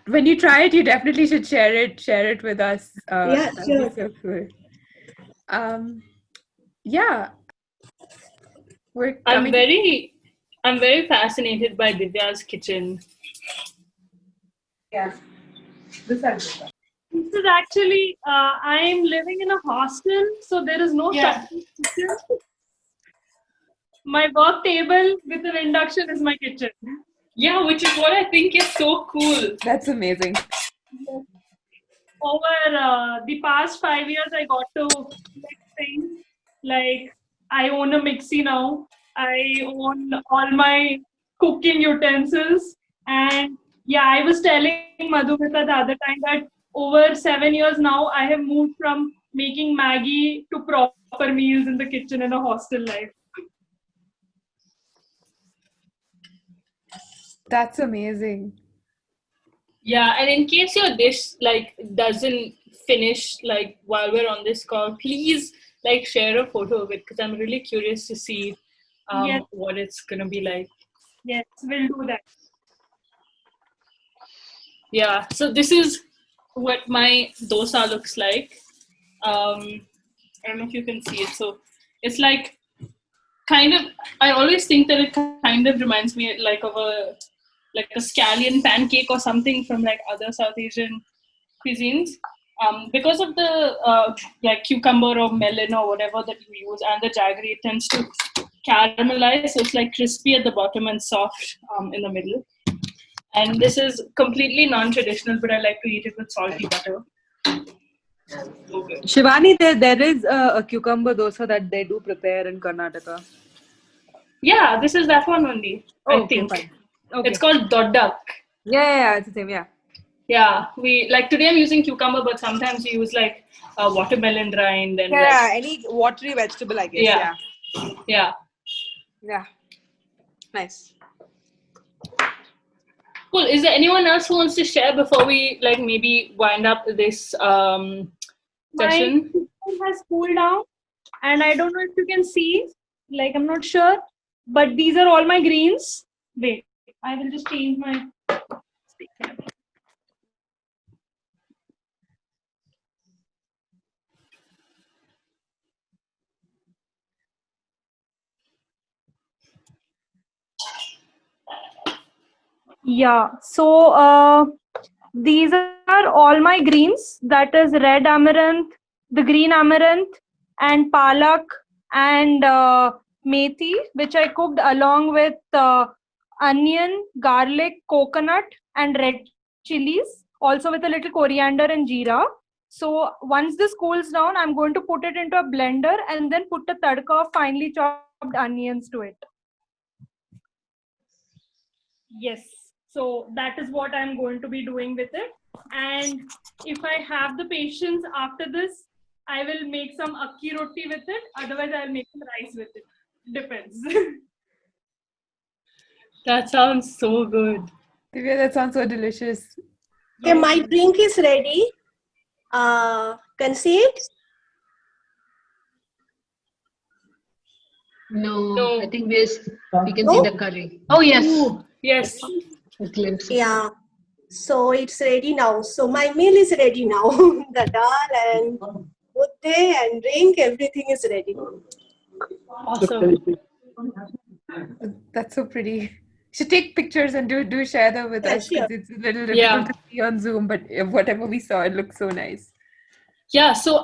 When you try it, you definitely should share it with us. Yeah, sure. So cool. Yeah. I'm very fascinated by Divya's kitchen. Yeah. This is actually I'm living in a hostel, so there is no kitchen. My work table with an induction is my kitchen. Yeah, which is what I think is so cool. That's amazing. Over the past 5 years, I got to make things like I own a mixie now. I own all my cooking utensils. And yeah, I was telling Madhumita the other time that over 7 years now, I have moved from making Maggie to proper meals in the kitchen in a hostel life. That's amazing. Yeah, and in case your dish doesn't finish while we're on this call, please share a photo of it because I'm really curious to see what it's gonna be like. Yes, we'll do that. Yeah, so this is what my dosa looks like. I don't know if you can see it. So it's like kind of, I always think that it kind of reminds me like of a scallion pancake or something from like other South Asian cuisines. Because of the like cucumber or melon or whatever that you use and the jaggery, it tends to caramelize, so it's like crispy at the bottom and soft in the middle. And this is completely non-traditional, but I like to eat it with salty butter. Shivani, there is a cucumber dosa that they do prepare in Karnataka. Yeah, this is that one only. I think. Fine. Okay. It's called doddak. Yeah, it's the same. Yeah. Yeah, we like today I'm using cucumber, but sometimes we use like watermelon rind and any watery vegetable, I guess. Yeah. Nice. Cool. Is there anyone else who wants to share before we like maybe wind up this session? My system has cooled down, and I don't know if you can see. Like I'm not sure, but these are all my greens. Wait, I will just change my stick here. Yeah, so these are all my greens. That is red amaranth, the green amaranth, and palak and methi, which I cooked along with onion, garlic, coconut, and red chilies, also with a little coriander and jeera. So once this cools down, I'm going to put it into a blender and then put a tadka of finely chopped onions to it. Yes. So that is what I'm going to be doing with it. And if I have the patience after this, I will make some akki roti with it. Otherwise, I'll make some rice with it. Depends. That sounds so good. Divya, that sounds so delicious. Okay, my drink is ready. Can see it? No, I think we can see the curry. Oh, yes. Ooh, yes. A glimpse. Yeah. So it's ready now. So my meal is ready now. The dal and mudde and drink, everything is ready. Awesome. That's so pretty. You should take pictures and do share them with us. Sure. It's a little difficult to see on Zoom, but whatever we saw, it looked so nice. Yeah, so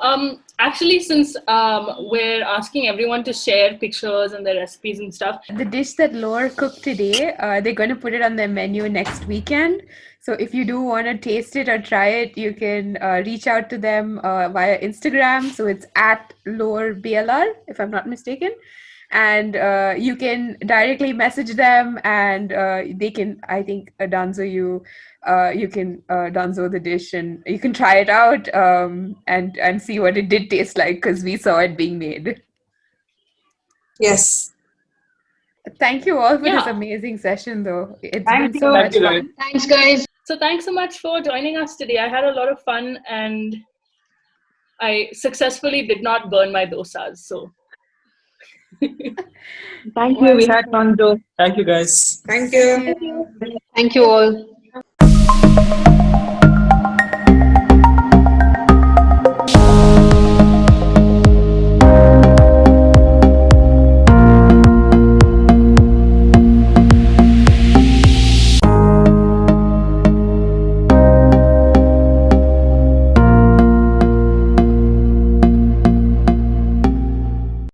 actually since we're asking everyone to share pictures and their recipes and stuff. The dish that Lore cooked today, they're going to put it on their menu next weekend. So if you do want to taste it or try it, you can reach out to them via Instagram. So it's at LoreBLR, if I'm not mistaken. And you can directly message them and they can, I think, danzo you. You can danzo the dish and you can try it out and see what it did taste like because we saw it being made. Yes. Thank you all for this amazing session, though. It's Thank been so you. much fun. Thanks, guys. So thanks so much for joining us today. I had a lot of fun and I successfully did not burn my dosas. So Thank you. We had fun, though. Thank you, guys. Thank you. Thank you all.